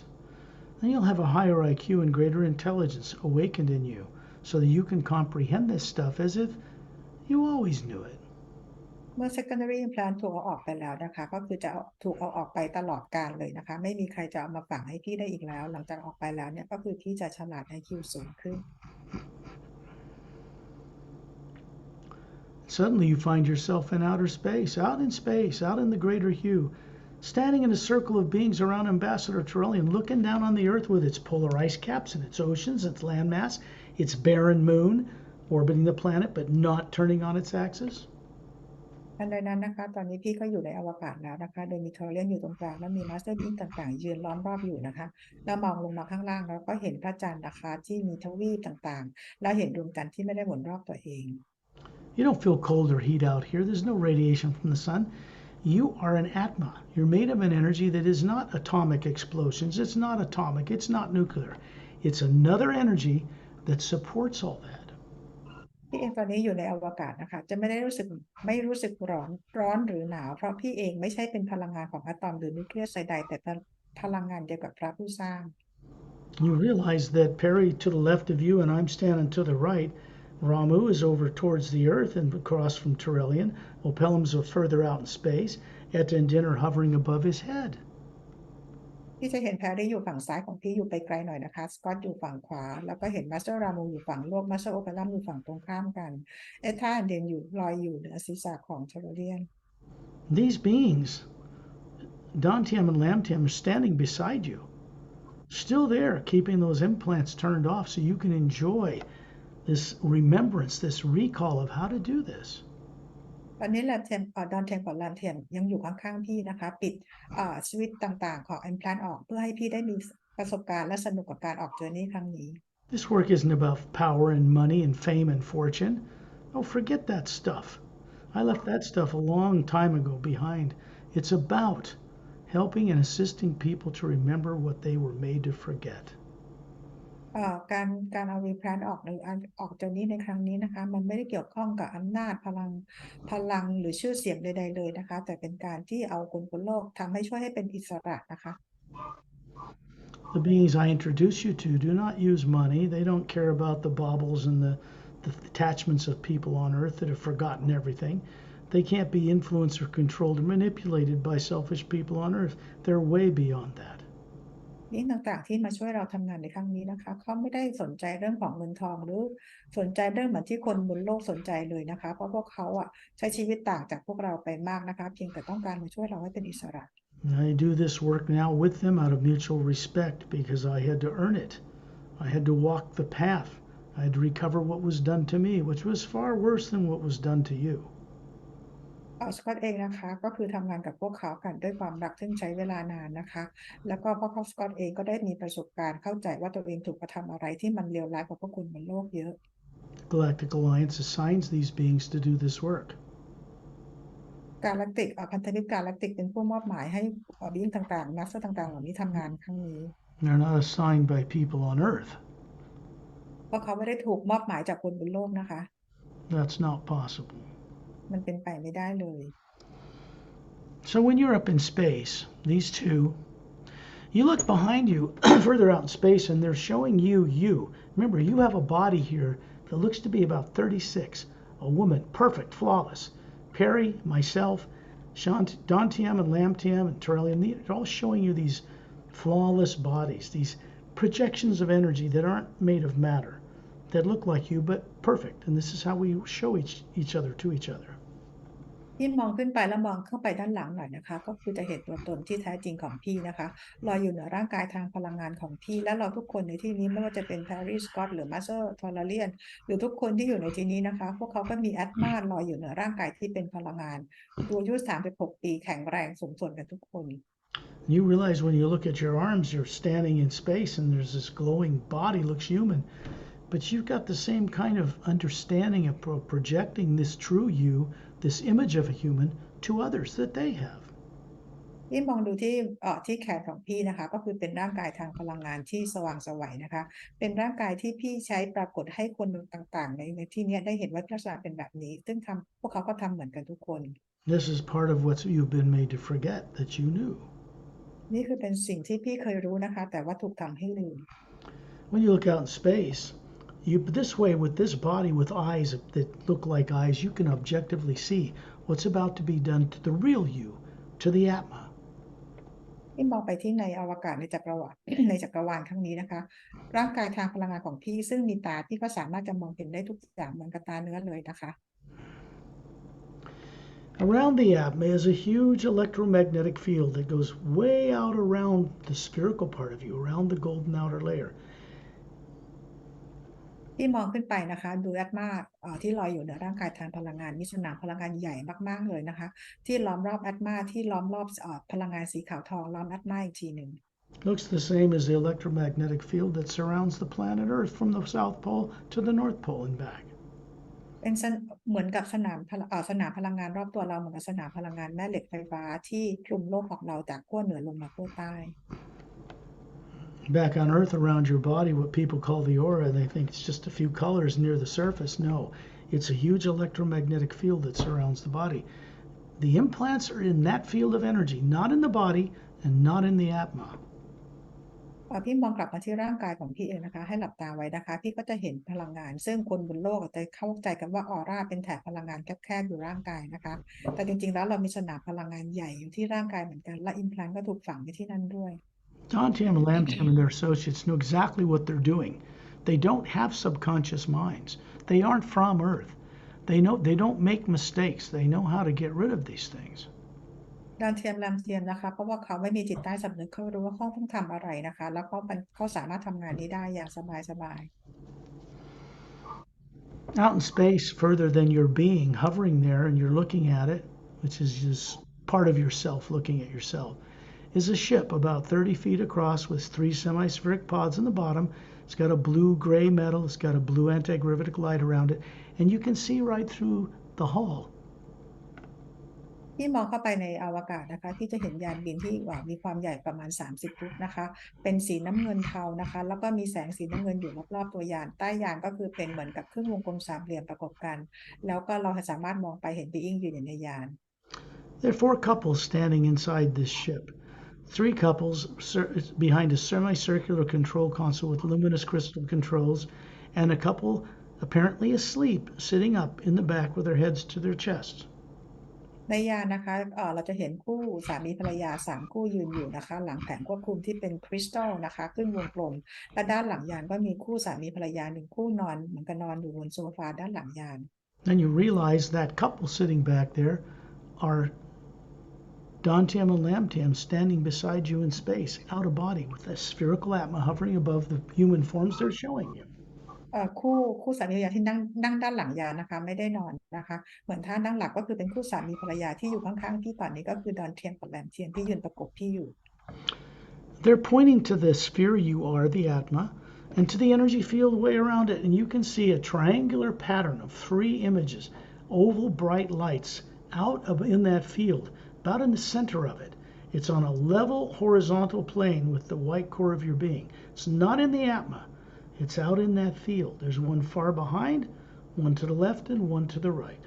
Then you'll have a higher IQ and greater intelligence awakened in you so that you can comprehend this stuff as if you always knew it. เมื่อ secondary implant ถูกเอาออกไปแล้วนะคะก็คือจะถูกเอาออกไปตลอดกาลเลยนะคะไม่มีใครจะเอามาฝังให้พี่ได้อีกแล้วหลังจากออกไปแล้วเนี่ยก็คือพี่จะฉลาด IQ สูงขึ้น Suddenly you find yourself in outer space, out in the greater hue, standing in a circle of beings around Ambassador Turelian, looking down on the Earth with its polar ice caps and its oceans, its landmass, its barren moon, orbiting the planet but not turning on its axis. ทันใดนั้นนะคะตอนนี้พี่ก็อยู่ในอวกาศแล้วนะคะโดยมีทอร์เรียนอยู่ตรงกลางและมีมาสเตอร์บิงต่างๆยืนล้อมรอบอยู่นะคะแล้วมองลงมาข้างล่างแล้วก็เห็นพระจันทร์นะคะที่มีทวีปต่างๆแล้วเห็นดวงจันทร์ที่ไม่ได้หมุนรอบตัวเอง You don't feel cold or heat out here. There's no radiation from the sun. You are an Atma. You're made of an energy that is not atomic explosions. It's not atomic. It's not nuclear. It's another energy that supports all that. พี่เองตอนนี้อยู่ในอวกาศนะคะจะไม่รู้สึกร้อนหรือหนาวเพราะพี่เองไม่ใช่เป็นพลังงานของอะตอมหรือนิวเคลียสใดๆแต่เป็นพลังงานเดียวกับพระผู้สร้าง You realize that Pari to the left of you and I'm standing to the right. Ramu is over towards the Earth and across from Turelian. Opelums are further out in space. Eta and Din are hovering above his head. พี่จะเห็นแพรรี่อยู่ฝั่งซ้ายของพี่อยู่ไปไกลหน่อยนะคะสกอตอยู่ฝั่งขวาแล้วก็เห็นมาสเตอร์รามูอยู่ฝั่งโลกมาสเตอร์โอเปรัมอยู่ฝั่งตรงข้ามกันเอธาเดนอยู่ลอยอยู่เหนือศีรษะของเทโรเรียน These beings, Dantium and Lamtium, are standing beside you. Still there, keeping those implants turned off so you can enjoy this remembrance, this recall of how to do this. ตอนนี้แลมเทมดอนเทมกับแลมเทมยังอยู่ข้างๆพี่นะคะปิดสวิตช์ต่างๆของ Implant ออกเพื่อให้พี่ได้มีประสบการณ์และสนุกกับการออกเจอร์นี่ครั้งนี้ This work isn't about power and money and fame and fortune. Oh, forget that stuff. I left that stuff a long time ago behind. It's about helping and assisting people to remember what they were made to forget. การเอา Implant ออกหรือออกเจอร์นี่ในครั้งนี้นะคะมันไม่ได้เกี่ยวข้องกับอำนาจพลังหรือชื่อเสียงใดๆเลยนะคะแต่เป็นการที่เอาคนบนโลกทำให้ช่วยให้เป็นอิสระนะคะ The beings I introduce you to do not use money. They don't care about the baubles and the attachments of people on earth that have forgotten everything. They can't be influenced or controlled or manipulated by selfish people on earth. They're way beyond that. ยิ่งต่างๆที่มาช่วยเราทำงานในครั้งนี้นะคะเขาไม่ได้สนใจเรื่องของเงินทองหรือสนใจเรื่องเหมือนที่คนบนโลกสนใจเลยนะคะเพราะพวกเขาอะใช้ชีวิตต่างจากพวกเราไปมากนะคะเพียงแต่ต้องการมาช่วยเราให้เป็นอิสระ I do this work now with them out of mutual respect because I had to earn it. I had to walk the path. I had to recover what was done to me, which was far worse than what was done to you. สกอตเองนะคะก็คือทำงานกับพวกเขากันด้วยความรักซึ่งใช้เวลานานนะคะแล้วก็เพราะเขาสกอตเองก็ได้มีประสบการณ์เข้าใจว่าตัวเองถูกกระทำอะไรที่มันเลวร้ายกว่าพวกคุณบนโลกเยอะ Galactic Alliance assigns these beings to do this work. กาแล็กติกพันธมิตรกาแล็กติกเป็นผู้มอบหมายให้บิ้งต่างๆนักสู้ต่างๆเหล่านี้ทำงานครั้งนี้ They're not assigned by people on Earth. เพราะเขาไม่ได้ถูกมอบหมายจากคนบนโลกนะคะ That's not possible. มันเป็นไปไม่ได้เลย So when you're up in space, these two, you look behind you further out in space and they're showing you. Remember, you have a body here that looks to be about 36, a woman, perfect, flawless. Pari, myself, Dantium and Lamtium and Terrellium, they're all showing you these flawless bodies, these projections of energy that aren't made of matter, that look like you but perfect. And this is how we show each other to each other. ที่มองขึ้นไปแล้วมองเข้าไปด้านหลังหน่อยนะคะก็คือจะเห็นตัวตนที่แท้จริงของพี่นะคะลอยอยู่เหนือร่างกายทางพลังงานของพี่และเราทุกคนในที่นี้ไม่ว่าจะเป็น Paris Scott หรือ Master Tolarian หรือทุกคนที่อยู่ในที่นี้นะคะพวกเขาก็มีแอตมาลอยอยู่เหนือร่างกายที่เป็นพลังงานตัวอายุ36 ปีแข็งแรงสมส่วนกันทุกคน You realize when you look at your arms, you're standing in space and there's this glowing body, looks human. But you've got the same kind of understanding of projecting this true you, this image of a human, to others that they have. ที่มองดูที่แขนของพี่นะคะก็คือเป็นร่างกายทางพลังงานที่สว่างไสวนะคะเป็นร่างกายที่พี่ใช้ปรากฏให้คนต่างๆในที่นี้ได้เห็นว่าลักษณะเป็นแบบนี้ซึ่งพวกเขาก็ทำเหมือนกันทุกคน This is part of what you've been made to forget that you knew. นี่คือเป็นสิ่งที่พี่เคยรู้นะคะแต่ว่าถูกทำให้ลืม When you look out in space, this way with this body with eyes that look like eyes, you can objectively see what's about to be done to the real you, to the Atma. ที่มองไปที่ในอวกาศในจักรวาล ในจักรวาลครั้งนี้นะคะร่างกายทางพลังงานของพี่ซึ่งมีตาพี่ก็สามารถจะมองเห็นได้ทุกอย่างเหมือนกับตาเนื้อเลยนะคะ Around the Atma is a huge electromagnetic field that goes way out around the spherical part of you, around the golden outer layer. ที่มองขึ้นไปนะคะดูแอตมาที่ลอยอยู่เหนือร่างกายทางพลังงานมีสนามพลังงานใหญ่มากๆเลยนะคะที่ล้อมรอบแอตมาที่ล้อมรอบพลังงานสีขาวทองล้อมแอตมาอีกทีหนึ่ง Looks the same as the electromagnetic field that surrounds the planet Earth from the South Pole to the North Pole and back. เป็นเหมือนกับสนามพลังงานรอบตัวเราเหมือนกับสนามพลังงานแม่เหล็กไฟฟ้าที่คลุมโลกของเราจากขั้วเหนือลงมาขั้วใต้ Back on Earth around your body, what people call the aura, they think it's just a few colors near the surface. No, it's a huge electromagnetic field that surrounds the body. The implants are in that field of energy, not in the body and not in the Atma. พี่มองกลับมาที่ร่างกายของพี่เองนะคะให้หลับตาไว้นะคะพี่ก็จะเห็นพลังงานซึ่งคนบนโลกจะเข้าใจกันว่าออร่าเป็นแถบพลังงานแคบๆอยู่ร่างกายนะคะแต่จริงๆแล้วเรามีสนามพลังงานใหญ่อยู่ที่ร่างกายเหมือนกันและอิมพลานต์ก็ถูกฝังไว้ที่นั่นด้วย Dantium and Lamtium and their associates know exactly what they're doing. They don't have subconscious minds. They aren't from Earth. They don't make mistakes. They know how to get rid of these things. ดาวเทียมแรมเทียมนะคะเพราะว่าเขาไม่มีจิตใต้สำนึกเขารู้ว่าเขาต้องทำอะไรนะคะแล้วเขาสามารถทำงานนี้ได้อย่างสบาย Out in space, further than your being, hovering there, and you're looking at it, which is just part of yourself looking at yourself, is a ship about 30 feet across with 3 semi-spheric pods in the bottom. It's got a blue-gray metal. It's got a blue anti-gravitic light around it, and you can see right through the hull. ที่มองเข้าไปในอวกาศนะคะที่จะเห็นยานบินที่มีความใหญ่ประมาณ30 ฟุตนะคะเป็นสีน้ำเงินเทานะคะแล้วก็มีแสงสีน้ำเงินอยู่รอบๆตัวยานใต้ยานก็คือเป็นเหมือนกับครึ่งวงกลมสามเหลี่ยมประกบกันแล้วก็เราสามารถมองไปเห็นบีอิงอยู่ในยาน There are 4 couples standing inside this ship. Three couples behind a semicircular control console with luminous crystal controls, and a couple apparently asleep, sitting up in the back with their heads to their chests. ในยานนะคะเราจะเห็นคู่สามีภรรยา3คู่ยืนอยู่นะคะหลังแผงควบคุมที่เป็นคริสตัลนะคะครึ่งวงกลมและด้านหลังยานก็มีคู่สามีภรรยา1คู่นอนเหมือนกับนอนอยู่บนโซฟาด้านหลังยาน Then you realize that couple sitting back there are Dantium and Lamtium standing beside you in space, out of body, with a spherical atma hovering above the human forms they're showing you. คู่สามีภรรยาที่นั่งด้านหลังยานนะคะไม่ได้นอนนะคะเหมือนท่านั่งหลักก็คือเป็นคู่สามีภรรยาที่อยู่ข้างๆพี่ตอนนี้ก็คือดอนเทียนกับแลมเทียนที่ยืนประกบพี่อยู่ They're pointing to the sphere you are, the Atma, and to the energy field way around it, and you can see a triangular pattern of three images, oval bright lights in that field, about in the center of it. It's on a level horizontal plane with the white core of your being. It's not in the Atma. It's out in that field. There's one far behind, one to the left, and one to the right.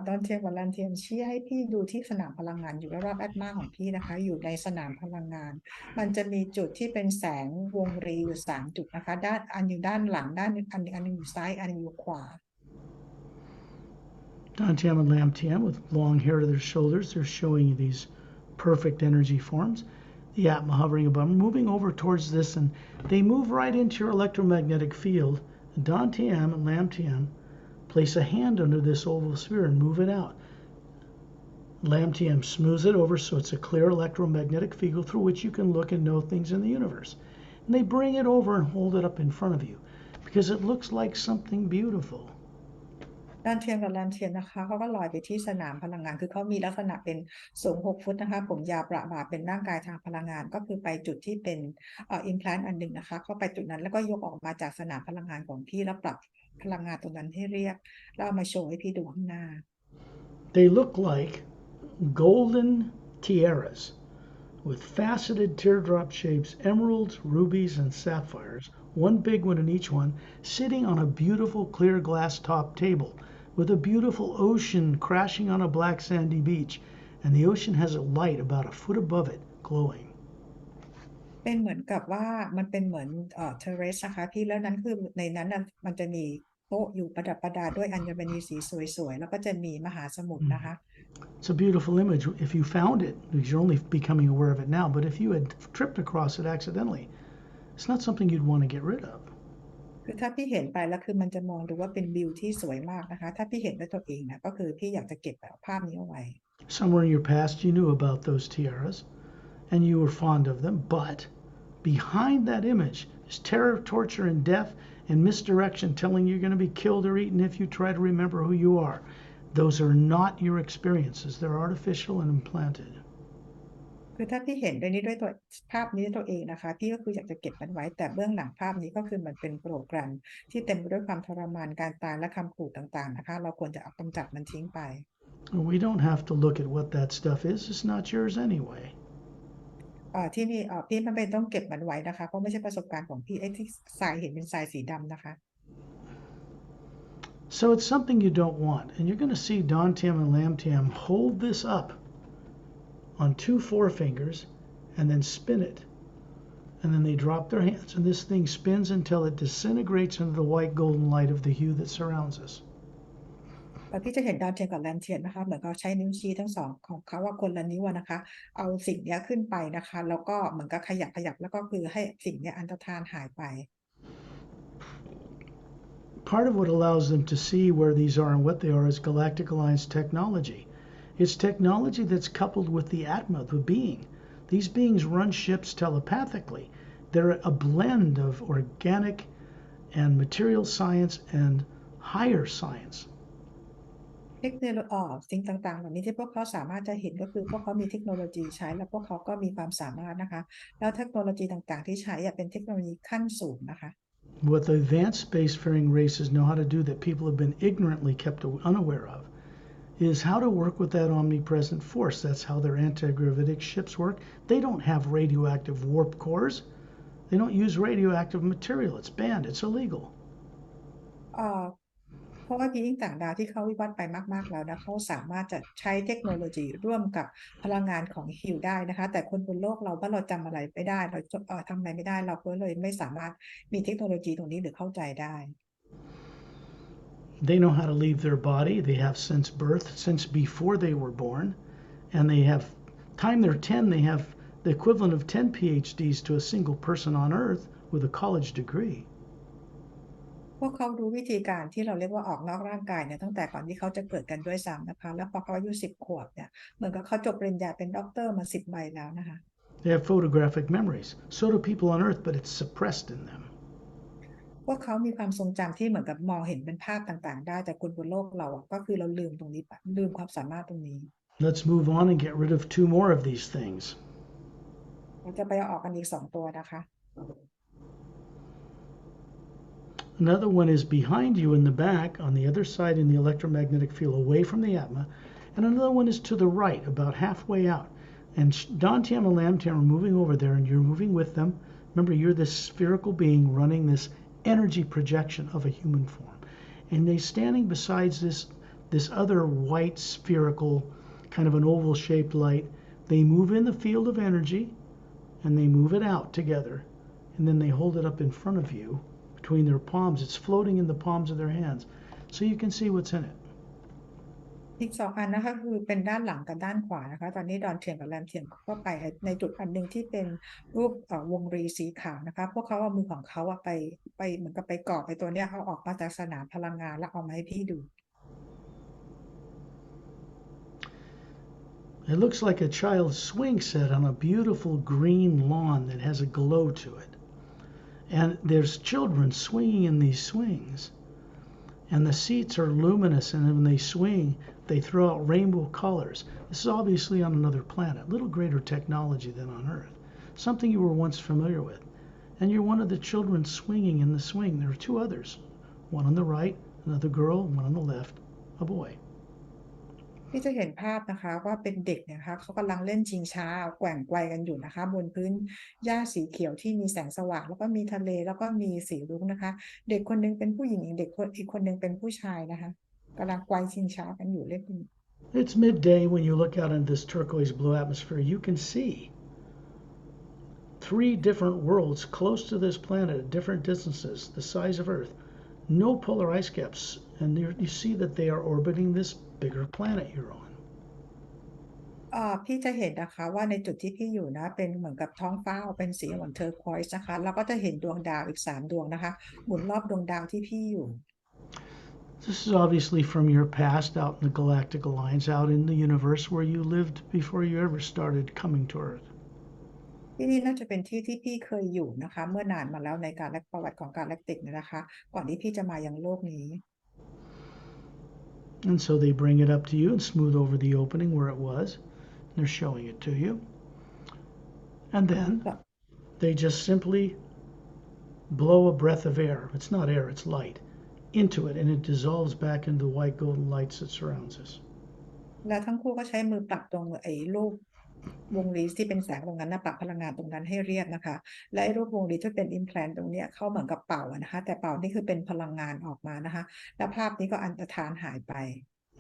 ดอนเทียนกับแลมเทียนชี้ให้พี่ดูที่สนามพลังงานอยู่รอบๆแอตมาของพี่นะคะอยู่ในสนามพลังงานมันจะมีจุดที่เป็นแสงวงรีอยู่3จุดนะคะอันอยู่ด้านหลังด้านอันหนึงอยู่ซ้ายอันหนึงอยู่ขวา Dantium and Lamtium with long hair to their shoulders, they're showing you these perfect energy forms. The Atma hovering above them, moving over towards this, and they move right into your electromagnetic field. Dantium and Lamtium place a hand under this oval sphere and move it out. Lamtium smooths it over so it's a clear electromagnetic field through which you can look and know things in the universe. And they bring it over and hold it up in front of you because it looks like something beautiful. ด้านเทียนกับแลมเทียนนะคะเขาก็ลอยไปที่สนามพลังงานคือเขามีลักษณะเป็นสูง6 ฟุตนะคะผมยาวประบ่าเป็นร่างกายทางพลังงานก็คือไปจุดที่เป็นimplant อันหนึ่งนะคะเข้าไปจุดนั้นแล้วก็ยกออกมาจากสนามพลังงานของพี่แล้วปรับพลังงานตรงนั้นให้เรียบแล้วเอามาโชว์ให้พี่ดูข้างหน้า They look like golden tiaras with faceted teardrop shapes, emeralds, rubies, and sapphires, one big one in each one, sitting on a beautiful clear glass top table with a beautiful ocean crashing on a black sandy beach, and the ocean has a light about a foot above it glowing. เป็นเหมือนกับว่ามันเป็นเหมือนเทเรสนะคะพี่แล้วนั้นคือในนั้นน่ะมันจะมีโต๊ะอยู่ประดับประดาด้วยอัญมณีสีสวยๆแล้วก็จะมีมหาสมุทรนะคะ It's a beautiful image if you found it, because you're only becoming aware of it now, but if you had tripped across it accidentally, it's not something you'd want to get rid of. คือถ้าพี่เห็นไปแล้วคือมันจะมองดูว่าเป็นวิวที่สวยมากนะคะถ้าพี่เห็นด้วยตัวเองนะก็คือพี่อยากจะเก็บแบบภาพนี้เอาไว้ Somewhere in your past you knew about those tiaras and you were fond of them, but behind that image is terror, torture, and death and misdirection telling you're going to be killed or eaten if you try to remember who you are. Those are not your experiences. They're artificial and implanted. คือถ้าพี่เห็นด้วยตัวภาพนี้ด้วยตัวเองนะคะพี่ก็คืออยากจะเก็บมันไว้แต่เบื้องหลังภาพนี้ก็คือมันเป็นโปรแกรมที่เต็มไปด้วยความทรมานการตายและคำขู่ต่างๆนะคะเราควรจะเอากำจัดมันทิ้งไป We don't have to look at what that stuff is. It's not yours anyway. ที่นี่พี่ไม่เป็นต้องเก็บมันไว้นะคะเพราะไม่ใช่ประสบการณ์ของพี่ไอ้ที่ทรายเห็นเป็นทรายสีดำนะคะ So it's something you don't want, and you're going to see Dantium and Lamtium hold this up on 2 forefingers and then spin it. And then they drop their hands, and this thing spins until it disintegrates into the white golden light of the hue that surrounds us. พี่จะเห็นดาวเทียมกับแรมเทียนนะคะเหมือนเขาใช้นิ้วชี้ทั้งสองของเขาว่าคนละนิ้วนะคะเอาสิ่งนี้ขึ้นไปนะคะแล้วก็เหมือนกับขยับแล้วก็คือให้สิ่งนี้อันตรธานหายไป Part of what allows them to see where these are and what they are is Galactic Alliance technology. It's technology that's coupled with the Atma, the being. These beings run ships telepathically. They're a blend of organic and material science and higher science. เทคโนโลยีสิ่งต่างๆเหล่านี้ที่พวกเขาสามารถจะเห็นก็คือพวกเขามีเทคโนโลยีใช้แล้วพวกเขาก็มีความสามารถนะคะแล้วเทคโนโลยีต่างๆที่ใช้เป็นเทคโนโลยีขั้นสูงนะคะ What the advanced spacefaring races know how to do that people have been ignorantly kept unaware of is how to work with that omnipresent force. That's how their anti-gravitic ships work. They don't have radioactive warp cores. They don't use radioactive material. It's banned. It's illegal. เพราะว่าพีอิงต่างดาวที่เขาวิวัฒน์ไปมากๆแล้วนะเขาสามารถจะใช้เทคโนโลยีร่วมกับพลังงานของฮิวได้นะคะแต่คนบนโลกเราว่าเราจำอะไรไม่ได้เราทำอะไรไม่ได้เราก็เลยไม่สามารถมีเทคโนโลยีตรงนี้หรือเข้าใจได้ They know how to leave their body. They have since birth, since before they were born, and they have time they're 10, they have the equivalent of 10 PhDs to a single person on earth with a college degree. พวกเขารู้วิธีการที่เราเรียกว่าออกนอกร่างกายเนี่ยตั้งแต่ก่อนที่เขาจะเกิดกันด้วยซ้ำนะคะแล้วพอเขาอายุ10 ขวบเนี่ยเหมือนกับเขาจบปริญญาเป็นด็อกเตอร์มา10 ใบแล้วนะคะ They have photographic memories. So do people on earth, but it's suppressed in them. พวกเขามีความทรงจำที่เหมือนกับมองเห็นเป็นภาพต่างๆได้แต่คนบนโลกเราอ่ะก็คือเราลืมตรงนี้ไปลืมความสามารถตรงนี้ Let's move on and get rid of two more of these things. เราจะไปเอาออกกันอีก2 ตัวนะคะ Another one is behind you in the back on the other side in the electromagnetic field away from the atma. And another one is to the right, about halfway out. And Dantian and Lamtian are moving over there, and you're moving with them. Remember, you're this spherical being running this energy projection of a human form. And they're standing beside this other white spherical, kind of an oval shaped light. They move in the field of energy, and they move it out together. And then they hold it up in front of you between their palms. It's floating in the palms of their hands. So you can see what's in it. อีก2 อันนะคะคือเป็นด้านหลังกับด้านขวานะคะตอนนี้ดอนเทียมกับแรมเทียมก็ไปในจุดอันหนึ่งที่เป็นรูปวงรีสีขาวนะคะพวกเขาเอามือของเขาไปเหมือนกับไปเกาะไปตัวเนี้ยเขาออกมาจากสนามพลังงานแล้วเอามาให้พี่ดู It looks like a child's swing set on a beautiful green lawn that has a glow to it. And there's children swinging in these swings. And the seats are luminous, and when they swing, they throw out rainbow colors. This is obviously on another planet, a little greater technology than on Earth, something you were once familiar with. And you're one of the children swinging in the swing. There are 2 others, one on the right, another girl, one on the left, a boy. ที่จะเห็นภาพนะคะว่าเป็นเด็กเนี่ยนะคะเขากำลังเล่นชิงช้าแกว่งไกวกันอยู่นะคะบนพื้นหญ้าสีเขียวที่มีแสงสว่างแล้วก็มีทะเลแล้วก็มีสีรุ้งนะคะเด็กคนนึงเป็นผู้หญิงอีกคนนึงเป็นผู้ชายนะคะกำลังไกวชิงช้ากันอยู่เล่น It's midday when you look out into this turquoise blue atmosphere. You can see 3 different worlds close to this planet at different distances, the size of Earth. No polar ice caps, and you see that they are orbiting this bigger planet you're on. พี่จะเห็นนะคะว่าในจุดที่พี่อยู่นะเป็นเหมือนกับท้องฟ้าเป็นสีเหมือนเทอร์ควอยซ์นะคะแล้วก็จะเห็นดวงดาวอีก3 ดวงนะคะหมุนรอบดวงดาวที่พี่อยู่ This is obviously from your past out in the galactic alliance, out in the universe where you lived before you ever started coming to Earth. ที่นี่น่าจะเป็นที่ที่พี่เคยอยู่นะคะเมื่อนานมาแล้วในการประวัติของการแลกติกนะคะก่อนที่พี่จะมายังโลกนี้ And so they bring it up to you and smooth over the opening where it was. They're showing it to you. And then they just simply blow a breath of air. It's not air, it's light. Into it, and it dissolves back into the white golden lights that surrounds us. แล้วทั้งคู่ก็ใช้มือปรับตรงรูปวงรีที่เป็นแสงตรงนั้นนะปรับพลังงานตรงนั้นให้เรียบนะคะและรูปวงรีที่เป็น implant ตรงเนี้ยเขาเหมือนกับเป่านะคะแต่เป่านี่คือเป็นพลังงานออกมานะคะแล้วภาพนี้ก็อันตรธานหายไป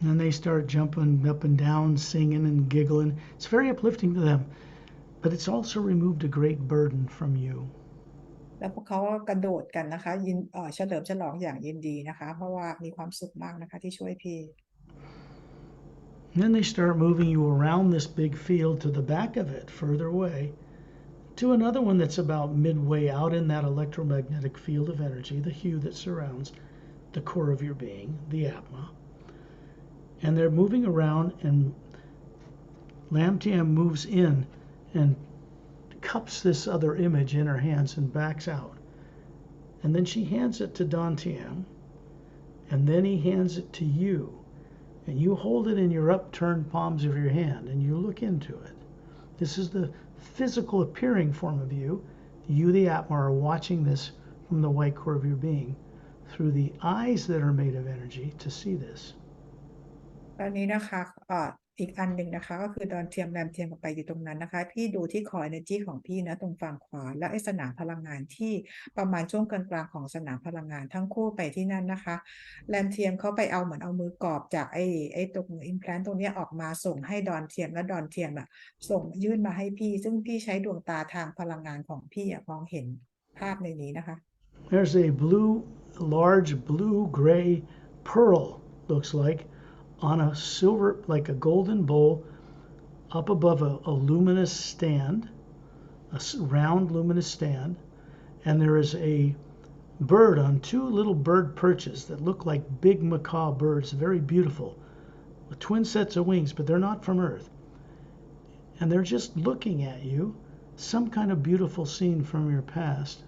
And they start jumping up and down, singing and giggling. It's very uplifting to them, but it's also removed a great burden from you. แล้วพวกเขาก็กระโดดกันนะคะเฉลิมฉลองอย่างยินดีนะคะเพราะว่ามีความสุขมากนะคะที่ช่วยพี่ And then they start moving you around this big field to the back of it, further away, to another one that's about midway out in that electromagnetic field of energy, the hue that surrounds the core of your being, the Atma. And they're moving around, and Lamtiam moves in and cups this other image in her hands and backs out. And then she hands it to Dantiam, and then he hands it to you. And you hold it in your upturned palms of your hand, and you look into it. This is the physical appearing form of you. You, the Atma, are watching this from the white core of your being through the eyes that are made of energy to see this. ตอนนี้นะคะ อีกอันหนึ่งนะคะก็คือดอนเทียมแรมเทียมออกไปอยู่ตรงนั้นนะคะพี่ดูที่คอ energy ของพี่นะตรงฝั่งขวาแล้วไอ้สนามพลังงานที่ประมาณช่วงกลางๆของสนามพลังงานทั้งคู่ไปที่นั่นนะคะแรมเทียมเขาไปเอาเหมือนเอามือกอบจากไอ้ตรงอิมแพลนตรงนี้ออกมาส่งให้ดอนเทียมและดอนเทียมอ่ะส่งยื่นมาให้พี่ซึ่งพี่ใช้ดวงตาทางพลังงานของพี่มองเห็นภาพในนี้นะคะ There's a large blue gray pearl, looks like, on a silver, like a golden bowl up above a luminous stand, a round luminous stand. And there is a bird on two little bird perches that look like big macaw birds, very beautiful, with twin sets of wings, but they're not from Earth. And they're just looking at you, some kind of beautiful scene from your past.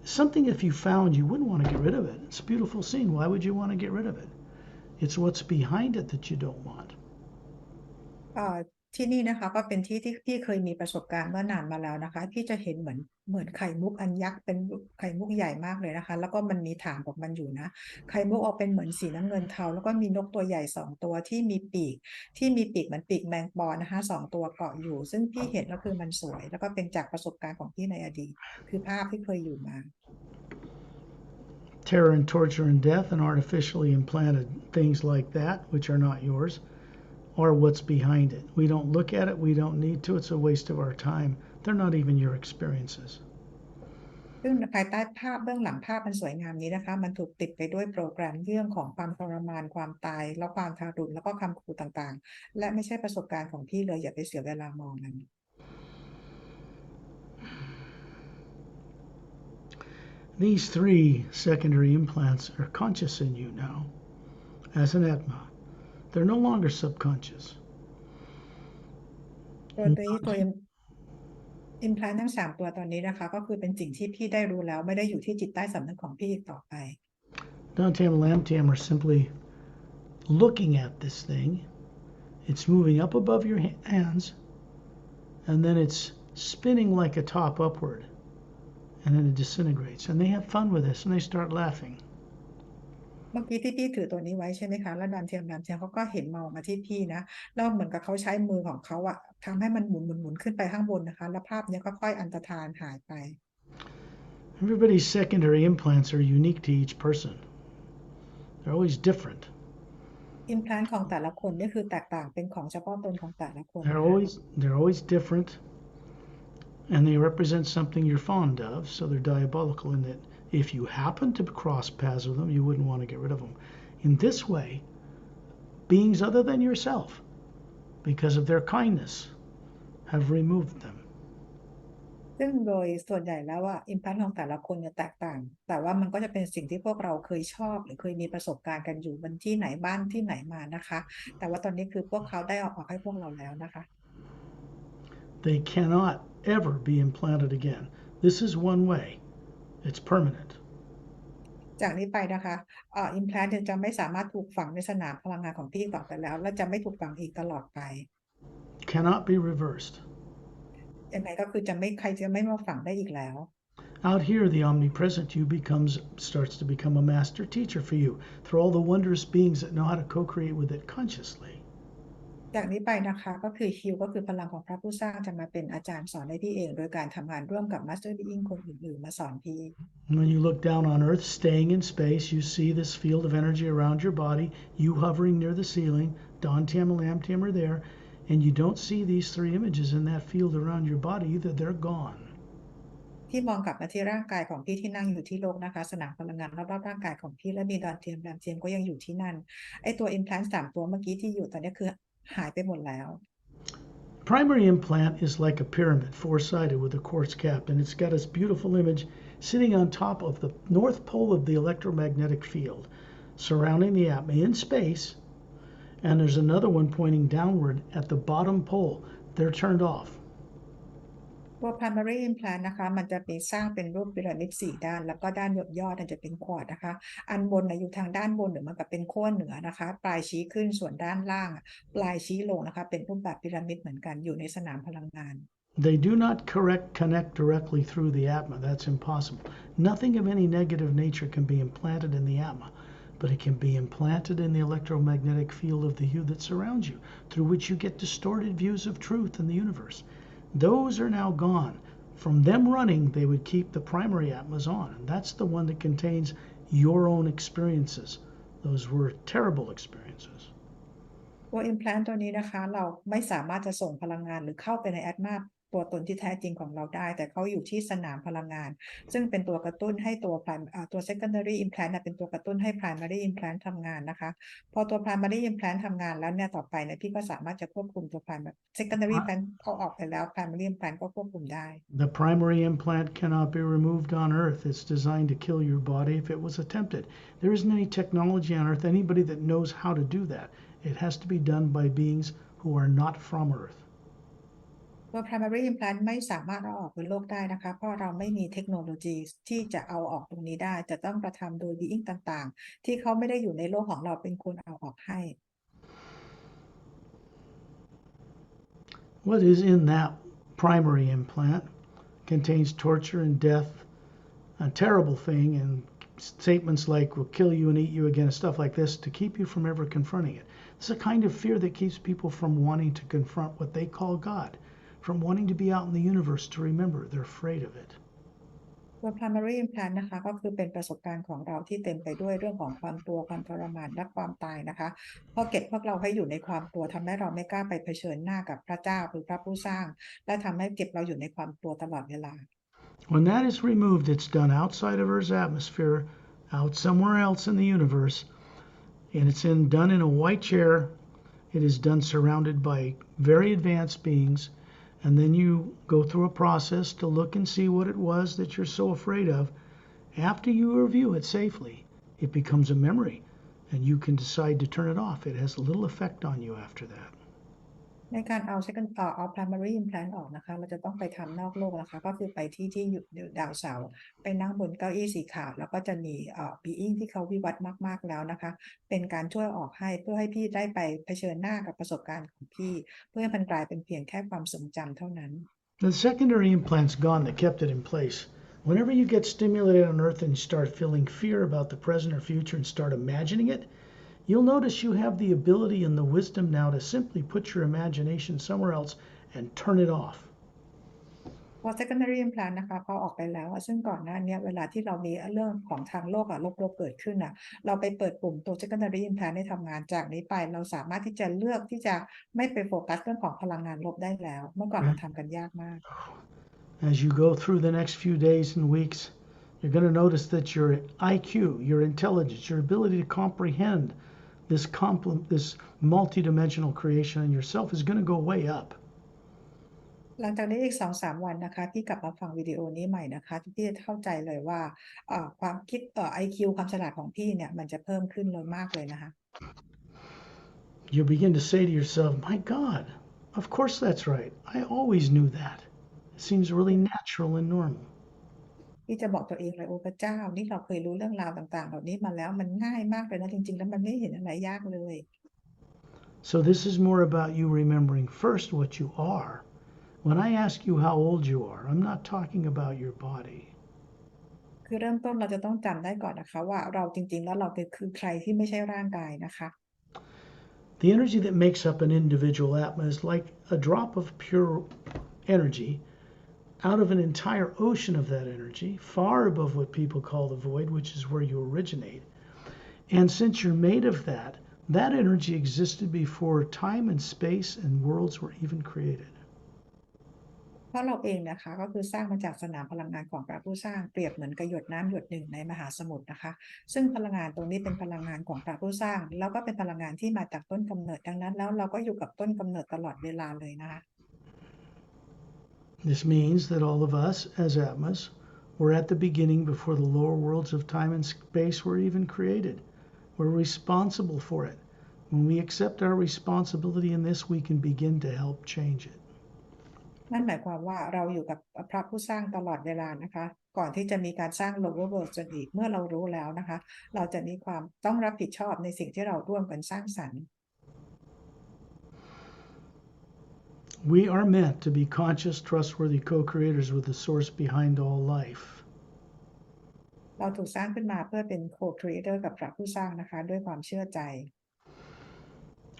Something if you found you wouldn't want to get rid of it. It's a beautiful scene. Why would you want to get rid of it? It's what's behind it that you don't want. ที่นี่นะคะก็เป็นที่ที่พี่เคยมีประสบการณ์เมื่อนานมาแล้วนะคะพี่จะเห็นเหมือนไข่มุกอันยักษ์เป็นไข่มุกใหญ่มากเลยนะคะแล้วก็มันมีฐานของมันอยู่นะไข่มุกออกเป็นเหมือนสีน้ำเงินเทาแล้วก็มีนกตัวใหญ่2 ตัวที่มีปีกเหมือนปีกแมงปอนะคะ2 ตัวเกาะอยู่ซึ่งพี่เห็นแล้วคือมันสวยแล้วก็เป็นจากประสบการณ์ของพี่ในอดีตคือภาพที่เคยอยู่มา Terror and torture and death and artificially implanted things like that, which are not yours, are what's behind it. We don't look at it. We don't need to. It's a waste of our time. They're not even your experiences. ซึ่งภายใต้ภาพเบื้องหลังภาพมันสวยงามนี้นะคะมันถูกติดไปด้วยโปรแกรมเรื่องของความทรมานความตายแล้วความทารุณแล้วก็คำขู่ต่างๆและไม่ใช่ประสบการณ์ของพี่เลยอย่าไปเสียเวลามองมัน These three secondary implants are conscious in you now as an Atma. They're no longer subconscious. ตัวอิมพลานทั้ง3 ตัวตอนนี้นะคะก็คือเป็นสิ่งที่พี่ได้รู้แล้วไม่ได้อยู่ที่จิตใต้สำนึกของพี่อีกต่อไป Dantam and Lamtam are simply looking at this thing. It's moving up above your hands, and then it's spinning like a top upward, and then it disintegrates. And they have fun with this, and they start laughing. เมื่อกี้ที่พี่ถือตัวนี้ไว้ใช่ไหมคะแล้วดันเทียมเขาก็เห็นมองมาที่พี่นะแล้วเหมือนกับเขาใช้มือของเขาอะทำให้มันหมุนขึ้นไปข้างบนนะคะแล้วภาพนี้ก็ค่อยอันตรธานหายไป Everybody's secondary implants are unique to each person. They're always different. อิมพลานของแต่ละคนนี่คือแตกต่างเป็นของเฉพาะตนของแต่ละคน They're always different, and they represent something you're fond of. So they're diabolical in that if you happen to cross paths with them, you wouldn't want to get rid of them. In this way, beings other than yourself, because of their kindness, have removed them. ซึ่งโดยส่วนใหญ่แล้วว่าอิมแพคของแต่ละคนเนี่ยแตกต่างแต่ว่ามันก็จะเป็นสิ่งที่พวกเราเคยชอบหรือเคยมีประสบการณ์กันอยู่บนที่ไหนบ้านที่ไหนมานะคะแต่ว่าตอนนี้คือพวกเขาได้เอาออกให้พวกเราแล้วนะคะ They cannot ever be implanted again. This is one way. It's permanent. จากนี้ไปนะคะอิมแพลนจะไม่สามารถถูกฝังในสนามพลังงานของพี่ต่อไปแล้วและจะไม่ถูกฝังอีกตลอดไป Cannot be reversed. ยังไงก็คือใครจะไม่มาฝังได้อีกแล้ว Out here, the omnipresent you starts to become a master teacher for you through all the wondrous beings that know how to co-create with it consciously. จากนี้ไปนะคะก็คือฮิวก็คือพลังของพระผู้สร้างจะมาเป็นอาจารย์สอนให้พี่เองโดยการทำงานร่วมกับมาสเตอร์บีอิงคนอื่นๆมาสอนพี่ When you look down on Earth, staying in space, you see this field of energy around your body, you hovering near the ceiling, Dantam and Lamtam are there, and you don't see these three images in that field around your body either. They're gone. ที่มองกลับมาที่ร่างกายของพี่ที่นั่งอยู่ที่โลกนะคะสนามพลังงานรอบๆร่างกายของพี่และมีดอนเทียมแรมเทียมก็ยังอยู่ที่นั่นไอตัวอิมแพลน3 ตัวเมื่อกี้ที่อยู่ตอนนี้คือหายไปหมดแล้ว Primary implant is like a pyramid, four-sided with a quartz cap, and it's got this beautiful image sitting on top of the north pole of the electromagnetic field surrounding the atma in space, and there's another one pointing downward at the bottom pole. They're turned off. ตัว primary implant นะคะมันจะเป็นสร้างเป็นรูปพีระมิด4 ด้านแล้วก็ด้านยอดจะเป็นควอดนะคะอันบนอยู่ทางด้านบนหรือมันกับเป็นขั้วเหนือนะคะปลายชี้ขึ้นส่วนด้านล่างปลายชี้ลงนะคะเป็นรูปแบบพีระมิดเหมือนกันอยู่ในสนามพลังงาน They do not connect directly through the atma. That's impossible. Nothing of any negative nature can be implanted in the atma. but it can be implanted in the electromagnetic field of the hue that surrounds you, through which you get distorted views of truth in the universe. Those are now gone. From them running, they would keep the primary atmas on, and that's the one that contains your own experiences. Those were terrible experiences. ตัว implant ตัวนี้นะคะเราไม่สามารถจะส่งพลังงานหรือเข้าไปในแอตมาตัวตนที่แท้จริงของเราได้แต่เขาอยู่ที่สนามพลังงานซึ่งเป็นตัวกระตุ้นให้ตัว secondary implant เป็นตัวกระตุ้นให้ primary implant ทำงานนะคะพอตัว primary implant ทำงานแล้วเนี่ยต่อไปเนี่ยพี่ก็สามารถจะควบคุมตัว secondary implant เอาออกไปแล้ว primary implant ก็ควบคุมได้ The primary implant cannot be removed on Earth. It's designed to kill your body if it was attempted. There isn't any technology on Earth, anybody that knows how to do that. It has to be done by beings who are not from Earth. ตัว primary implant ไม่สามารถเอาออกบนโลกได้นะคะเพราะเราไม่มีเทคโนโลยีที่จะเอาออกตรงนี้ได้จะต้องกระทำโดย being ต่างๆที่เขาไม่ได้อยู่ในโลกของเราเป็นคนเอาออกให้ What is in that primary implant contains torture and death, a terrible thing, and statements like will kill you and eat you again and stuff like this to keep you from ever confronting it. It's a kind of fear that keeps people from wanting to confront what they call God, from wanting to be out in the universe to remember. They're afraid of it. ตัว primary implant นะคะก็คือเป็นประสบการณ์ของเราที่เต็มไปด้วยเรื่องของความกลัวความทรมานและความตายนะคะพอเก็บพวกเราให้อยู่ในความกลัวทำให้เราไม่กล้าไปเผชิญหน้ากับพระเจ้าหรือพระผู้สร้างและทำให้เก็บเราอยู่ในความกลัวตลอดเวลา When that is removed, it's done outside of Earth's atmosphere, out somewhere else in the universe, and it's done in a white chair. It is done surrounded by very advanced beings, and then you go through a process to look and see what it was that you're so afraid of. After you review it safely, it becomes a memory, and you can decide to turn it off. It has little effect on you after that. ในการเอา primary implant ออกนะคะเราจะต้องไปทำนอกโลกนะคะก็คือไปที่อยู่ดาวเสาร์ไปนั่งบนเก้าอี้สีขาวแล้วก็จะมีbeing ที่เขาวิวัฒน์มากๆแล้วนะคะเป็นการช่วยออกให้เพื่อให้พี่ได้ไปเผชิญหน้ากับประสบการณ์ของพี่เพื่อให้มันกลายเป็นเพียงแค่ความทรงจำเท่านั้น The secondary implant's gone that kept it in place. Whenever you get stimulated on Earth and you start feeling fear about the present or future and start imagining it, you'll notice you have the ability and the wisdom now to simply put your imagination somewhere else and turn it off. พอ secondary implant นะคะพอออกไปแล้วซึ่งก่อนหน้านี้เวลาที่เรามีเรื่องของทางโลกลบๆเกิดขึ้นเราไปเปิดปุ่มตัว secondary implant ให้ทำงานจากนี้ไปเราสามารถที่จะเลือกที่จะไม่ไปโฟกัสเรื่องของพลังงานลบได้แล้วเมื่อก่อนเราทำกันยากมาก As you go through the next few days and weeks, you're going to notice that your IQ, your intelligence, your ability to comprehend this multidimensional creation in yourself is going to go way up. หลังจากนี้อีก 2-3 วันนะคะพี่กลับมาฟังวิดีโอนี้ใหม่นะคะพี่จะเข้าใจเลยว่าความคิดIQ ความฉลาดของพี่เนี่ยมันจะเพิ่มขึ้นเลยมากเลยนะคะ You begin to say to yourself, my God, of course that's right. I always knew that. It seems really natural and normal. พี่จะบอกตัวเองเลยโอ้พระเจ้านี่เราเคยรู้เรื่องราวต่างๆเหล่านี้มาแล้วมันง่ายมากเลยนะจริงๆแล้วมันไม่เห็นอะไรยากเลย So this is more about you remembering first what you are. When I ask you how old you are, I'm not talking about your body. คือเริ่มต้นเราจะต้องจำได้ก่อนนะคะว่าเราจริงๆแล้วเราคือใครที่ไม่ใช่ร่างกายนะคะ The energy that makes up an individual atma is like a drop of pure energy out of an entire ocean of that energy, far above what people call the void, which is where you originate. And since you're made of that, that energy existed before time and space and worlds were even created. เพราะเราเองนะคะก็คือสร้างมาจากสนามพลังงานของพระผู้สร้างเปรียบเหมือนกับหยดน้ำหยดหนึ่งในมหาสมุทรนะคะซึ่งพลังงานตรงนี้เป็นพลังงานของพระผู้สร้างแล้วก็เป็นพลังงานที่มาจากต้นกำเนิดดังนั้นแล้วเราก็อยู่กับต้นกำเนิดตลอดเวลาเลยนะคะ This means that all of us as atmas were at the beginning before the lower worlds of time and space were even created. We're responsible for it. When we accept our responsibility in this, we can begin to help change it. นั่นหมายความว่าเราอยู่กับพระผู้สร้างตลอดเวลานะคะก่อนที่จะมีการสร้าง lower world จนอีกเมื่อเรารู้แล้วนะคะเราจะมีความต้องรับผิดชอบในสิ่งที่เราร่วมกันสร้างสรรค์ We are meant to be conscious, trustworthy co-creators with the source behind all life. เราถูกสร้างขึ้นมาเพื่อเป็น co-creator กับพระผู้สร้างนะคะด้วยความเชื่อใจ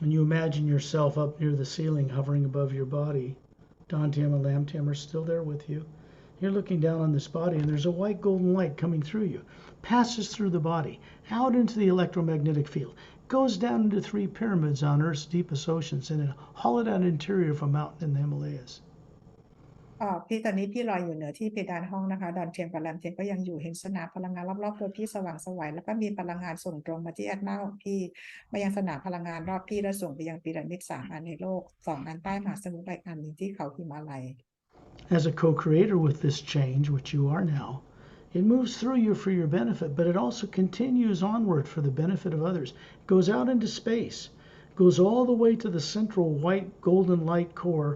When you imagine yourself up near the ceiling hovering above your body, Dantium and Lamtium are still there with you. You're looking down on this body, and there's a white golden light coming through you, passes through the body, out into the electromagnetic field, goes down into 3 pyramids on Earth's deepest oceans, and a hollowed out interior of a mountain in the Himalayas. พี่ตอนนี้พี่ลอยอยู่เหนือที่เพดานห้องนะคะดอนเทียมกับแรมเทียมก็ยังอยู่เห็นสนามพลังงานรอบๆตัวพี่สว่างไสวแล้วก็มีพลังงานส่งตรงมาที่แอดมาของพี่มายังสนามพลังงานรอบพี่และส่งไปยังพีระมิด3 อันในโลก2 อันใต้มหาสมุทรและอีกอันหนึ่งที่เขาหิมาลัย As a co-creator with this change, which you are now, it moves through you for your benefit, but it also continues onward for the benefit of others. It goes out into space, goes all the way to the central white golden light core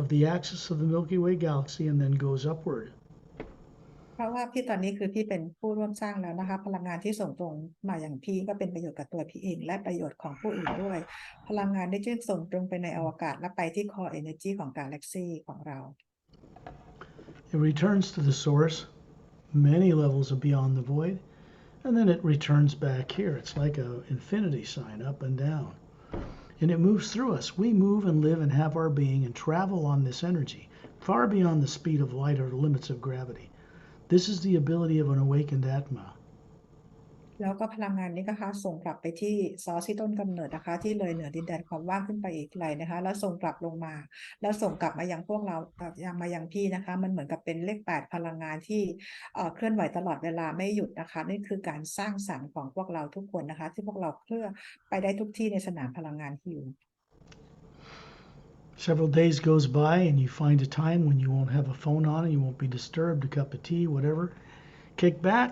of the axis of the Milky Way galaxy, and then goes upward. เพราะว่าพี่ตอนนี้คือพี่เป็นผู้ร่วมสร้างแล้วนะคะพลังงานที่ส่งตรงมาอย่างพี่ก็เป็นประโยชน์กับตัวพี่เองและประโยชน์ของผู้อื่นด้วยพลังงานได้จึงส่งตรงไปในอวกาศและไปที่ core energy ของกาแล็กซีของเรา It returns to the source, many levels beyond the void, and then it returns back here. It's like an infinity sign up and down. And it moves through us. We move and live and have our being and travel on this energy, far beyond the speed of light or the limits of gravity. This is the ability of an awakened Atma. แล้วก็พลังงานนี้นะคะส่งกลับไปที่ซอสที่ต้นกำเนิดนะคะที่เลยเหนือดินแดนความว่างขึ้นไปอีกไกลนะคะแล้วส่งกลับลงมาแล้วส่งกลับมายังพวกเรายังมายังพี่นะคะมันเหมือนกับเป็นเลข8พลังงานที่เคลื่อนไหวตลอดเวลาไม่หยุดนะคะนี่คือการสร้างสรรค์ของพวกเราทุกคนนะคะที่พวกเราเคลื่อนไปได้ทุกที่ในสนามพลังงานฮิว Several days goes by and you find a time when you won't have a phone on and you won't be disturbed, a cup of tea, whatever. Kick back,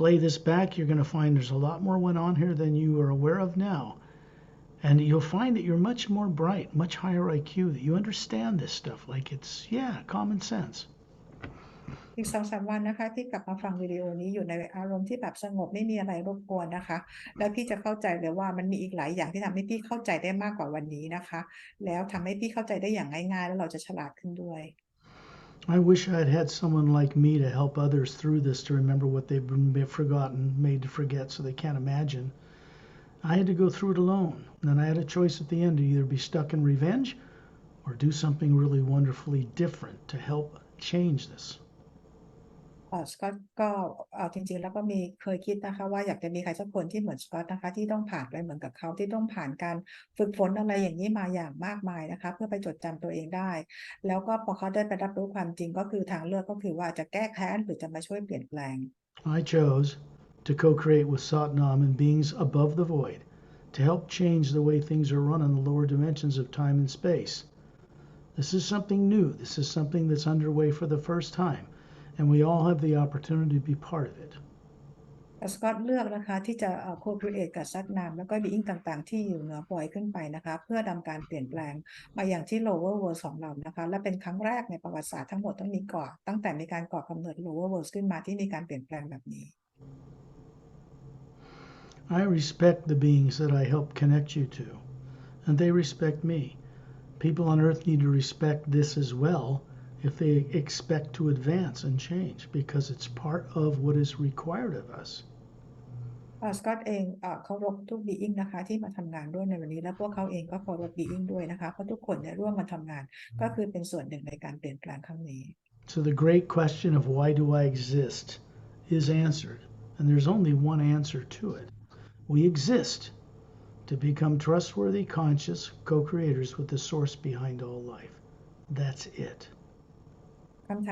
play this back. You're going to find there's a lot more went on here than you are aware of now. And you'll find that you're much more bright, much higher IQ, that you understand this stuff like it's, yeah, common sense. อีก2-3 วันนะคะที่กลับมาฟังวิดีโอนี้อยู่ในอารมณ์ที่แบบสงบไม่มีอะไรรบกวนนะคะแล้วพี่จะเข้าใจเลยว่ามันมีอีกหลายอย่างที่ทำให้พี่เข้าใจได้มากกว่าวันนี้นะคะแล้วทำให้พี่เข้าใจได้อย่างง่ายๆแล้วเราจะฉลาดขึ้นด้วย I wish I'd had someone like me to help others through this to remember what they've been forgotten, made to forget so they can't imagine. I had to go through it alone. And then I had a choice at the end to either be stuck in revenge or do something really wonderfully different to help change this. สกอตก็จริงๆแล้วก็มีเคยคิดนะคะว่าอยากจะมีใครสักคนที่เหมือนสกอตนะคะที่ต้องผ่านไปเหมือนกับเขาที่ต้องผ่านการฝึกฝนอะไรอย่างนี้มาอย่างมากมายนะคะเพื่อไปจดจำตัวเองได้แล้วก็พอเขาได้ไปรับรู้ความจริงก็คือทางเลือกก็คือว่าจะแก้แค้นหรือจะมาช่วยเปลี่ยนแปลง I chose to co-create with Satnam and beings above the void to help change the way things are run in the lower dimensions of time and space. This is something new. This is something that's underway for the first time, and we all have the opportunity to be part of it. สกอตเลือกนะคะที่จะco-create กับซัดนามแล้วก็ being ต่างๆที่อยู่เหนือปล่อยขึ้นไปนะคะเพื่อทำการเปลี่ยนแปลงมาอย่างที่ lower world ของเรานะคะและเป็นครั้งแรกในประวัติศาสตร์ทั้งหมดตั้งแต่มีการก่อกำเนิด lower world ขึ้นมาที่มีการเปลี่ยนแปลงแบบนี้ I respect the beings that I help connect you to, and they respect me. People on Earth need to respect this as well if they expect to advance and change, because it's part of what is required of us. สกอตเองเคารพทุก being นะคะที่มาทำงานด้วยในวันนี้และพวกเขาเองก็เคารพ being ด้วยนะคะเพราะทุกคนเนี่ยร่วมมาทำงานก็คือเป็นส่วนหนึ่งในการเปลี่ยนแปลงครั้งนี้ So the great question of why do I exist is answered, and there's only one answer to it. We exist to become trustworthy, conscious co-creators with the source behind all life. That's it. คำ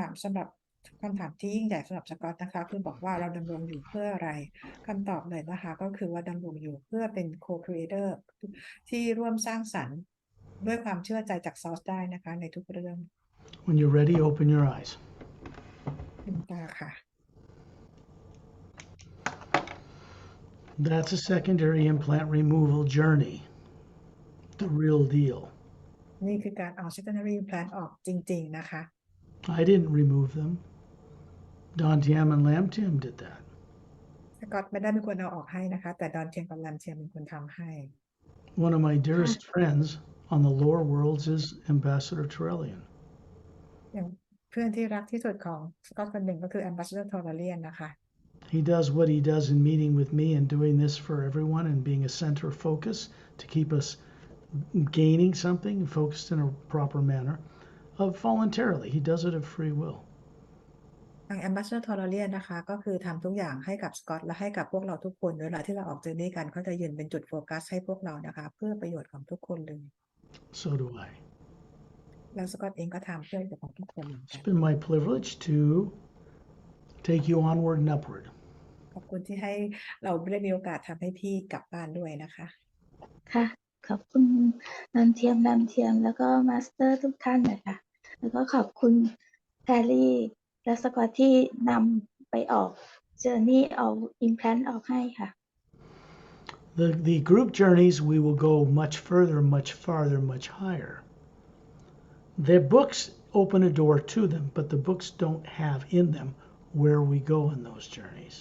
ถามที่ยิ่งใหญ่สำหรับสกอตนะคะคือบอกว่าเราดำรงอยู่เพื่ออะไรคำตอบเลยนะคะก็คือว่าดำรงอยู่เพื่อเป็น co-creator ที่ร่วมสร้างสรรค์ด้วยความเชื่อใจจากซอสได้นะคะในทุกเรื่อง When you're ready, open your eyes. ลืมตาค่ะ That's a secondary implant removal journey. The real deal. นี่คือการเอา secondary implant ออกจริงๆนะคะ I didn't remove them. Dantiam and Lamtiam did that. สกอตไม่ได้เป็นคนเอาออกให้นะคะแต่ดอนเทียมกับแรมเทียมเป็นคนทำให้ One of my dearest friends on the lower worlds is Ambassador Torellian. อย่างเพื่อนที่รักที่สุดของสกอตคนหนึ่งก็คือ Ambassador Toralian นะคะ He does what he does in meeting with me and doing this for everyone and being a center of focus to keep us gaining something focused in a proper manner voluntarily. He does it of free will. ทาง Ambassador Tolerance นะคะก็คือทำทุกอย่างให้กับสกอตและให้กับพวกเราทุกคนเวลาที่เราออกเจอร์นี่กันเขาจะยืนเป็นจุดโฟกัสให้พวกเรานะคะเพื่อประโยชน์ของทุกคนเลย So do I. แล้วสกอตเองก็ทำเพื่อประโยชน์ของทุกคนเหมือนกั It's น been my privilege to take you onward and upward. ขอบคุณที่ให้เราได้มีโอกาสทำให้พี่กลับบ้านด้วยนะคะ ค่ะขอบคุณนันเทียมแล้วก็มาสเตอร์ทุกท่านนะคะแล้วก็ขอบคุณแพรรี่และสกอตที่นำไปออกเจอร์นี่เอา implant ออกให้ค่ะ The group journeys, we will go much further, much farther, much higher. The books open a door to them, but the books don't have in them where we go in those journeys.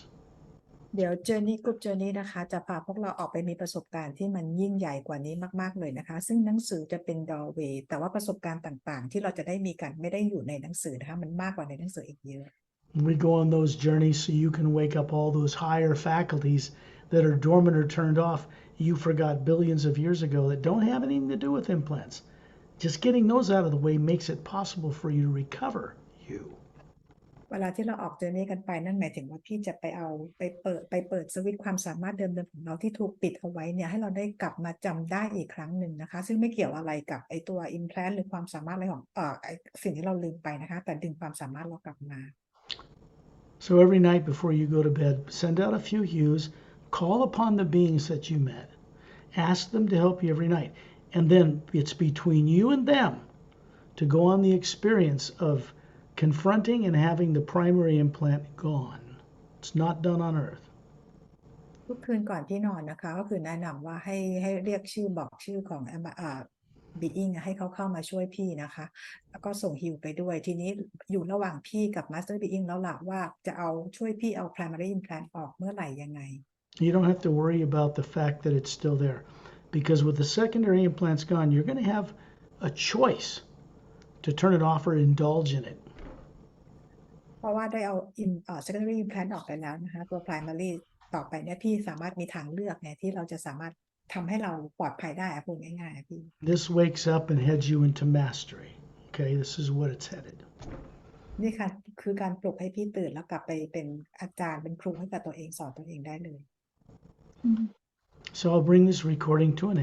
เดี๋ยว Journey Group Journey นะคะจะพาพวกเราออกไปมีประสบการณ์ที่มันยิ่งใหญ่กว่านี้มากๆเลยนะคะซึ่งหนังสือจะเป็น doorway แต่ว่าประสบการณ์ต่างๆที่เราจะได้มีกันไม่ได้อยู่ในหนังสือนะคะมันมากกว่าในหนังสืออีกเยอะ We go on those journeys so you can wake up all those higher faculties that are dormant or turned off you forgot billions of years ago that don't have anything to do with implants. Just getting those out of the way makes it possible for you to recover you. เวลาที่เราออกเจอร์นี่กันไปนั่นหมายถึงว่าพี่จะไปเปิดสวิตช์ความสามารถเดิมๆของเราที่ถูกปิดเอาไว้เนี่ยให้เราได้กลับมาจำได้อีกครั้งหนึ่งนะคะซึ่งไม่เกี่ยวอะไรกับไอตัว implant หรือความสามารถอะไรของไอสิ่งที่เราลืมไปนะคะแต่ดึงความสามารถเรากลับมา So every night before you go to bed, send out a few hues, call upon the beings that you met, ask them to help you every night, and then it's between you and them to go on the experience of confronting and having the primary implant gone. It's not done on Earth. ทุกคืนก่อนที่นอนนะคะก็คือแนะนำว่าให้เรียกชื่อบอกชื่อของbeing ให้เขาเข้ามาช่วยพี่นะคะแล้วก็ส่งฮิวไปด้วยทีนี้อยู่ระหว่างพี่กับ Master Being แล้วล่ะว่าจะเอาช่วยพี่เอา primary implant ออกเมื่อไหร่ยังไง You don't have to worry about the fact that it's still there, because with the secondary implants gone, you're going to have a choice to turn it off or indulge in it. เพราะว่าได้เอาsecondary implant ออกไปแล้วนะคะตัว primary ต่อไปเนี่ยพี่สามารถมีทางเลือกไงที่เราจะสามารถทำให้เราปลอดภัยได้พูดง่ายๆพี่ This wakes up and heads you into mastery. Okay, this is what it's headed. นี่ค่ะคือการปลุกให้พี่ตื่นแล้วกลับไปเป็นอาจารย์เป็นครูให้กับตัวเองสอนตัวเองได้เลย So I'll bring this recording to an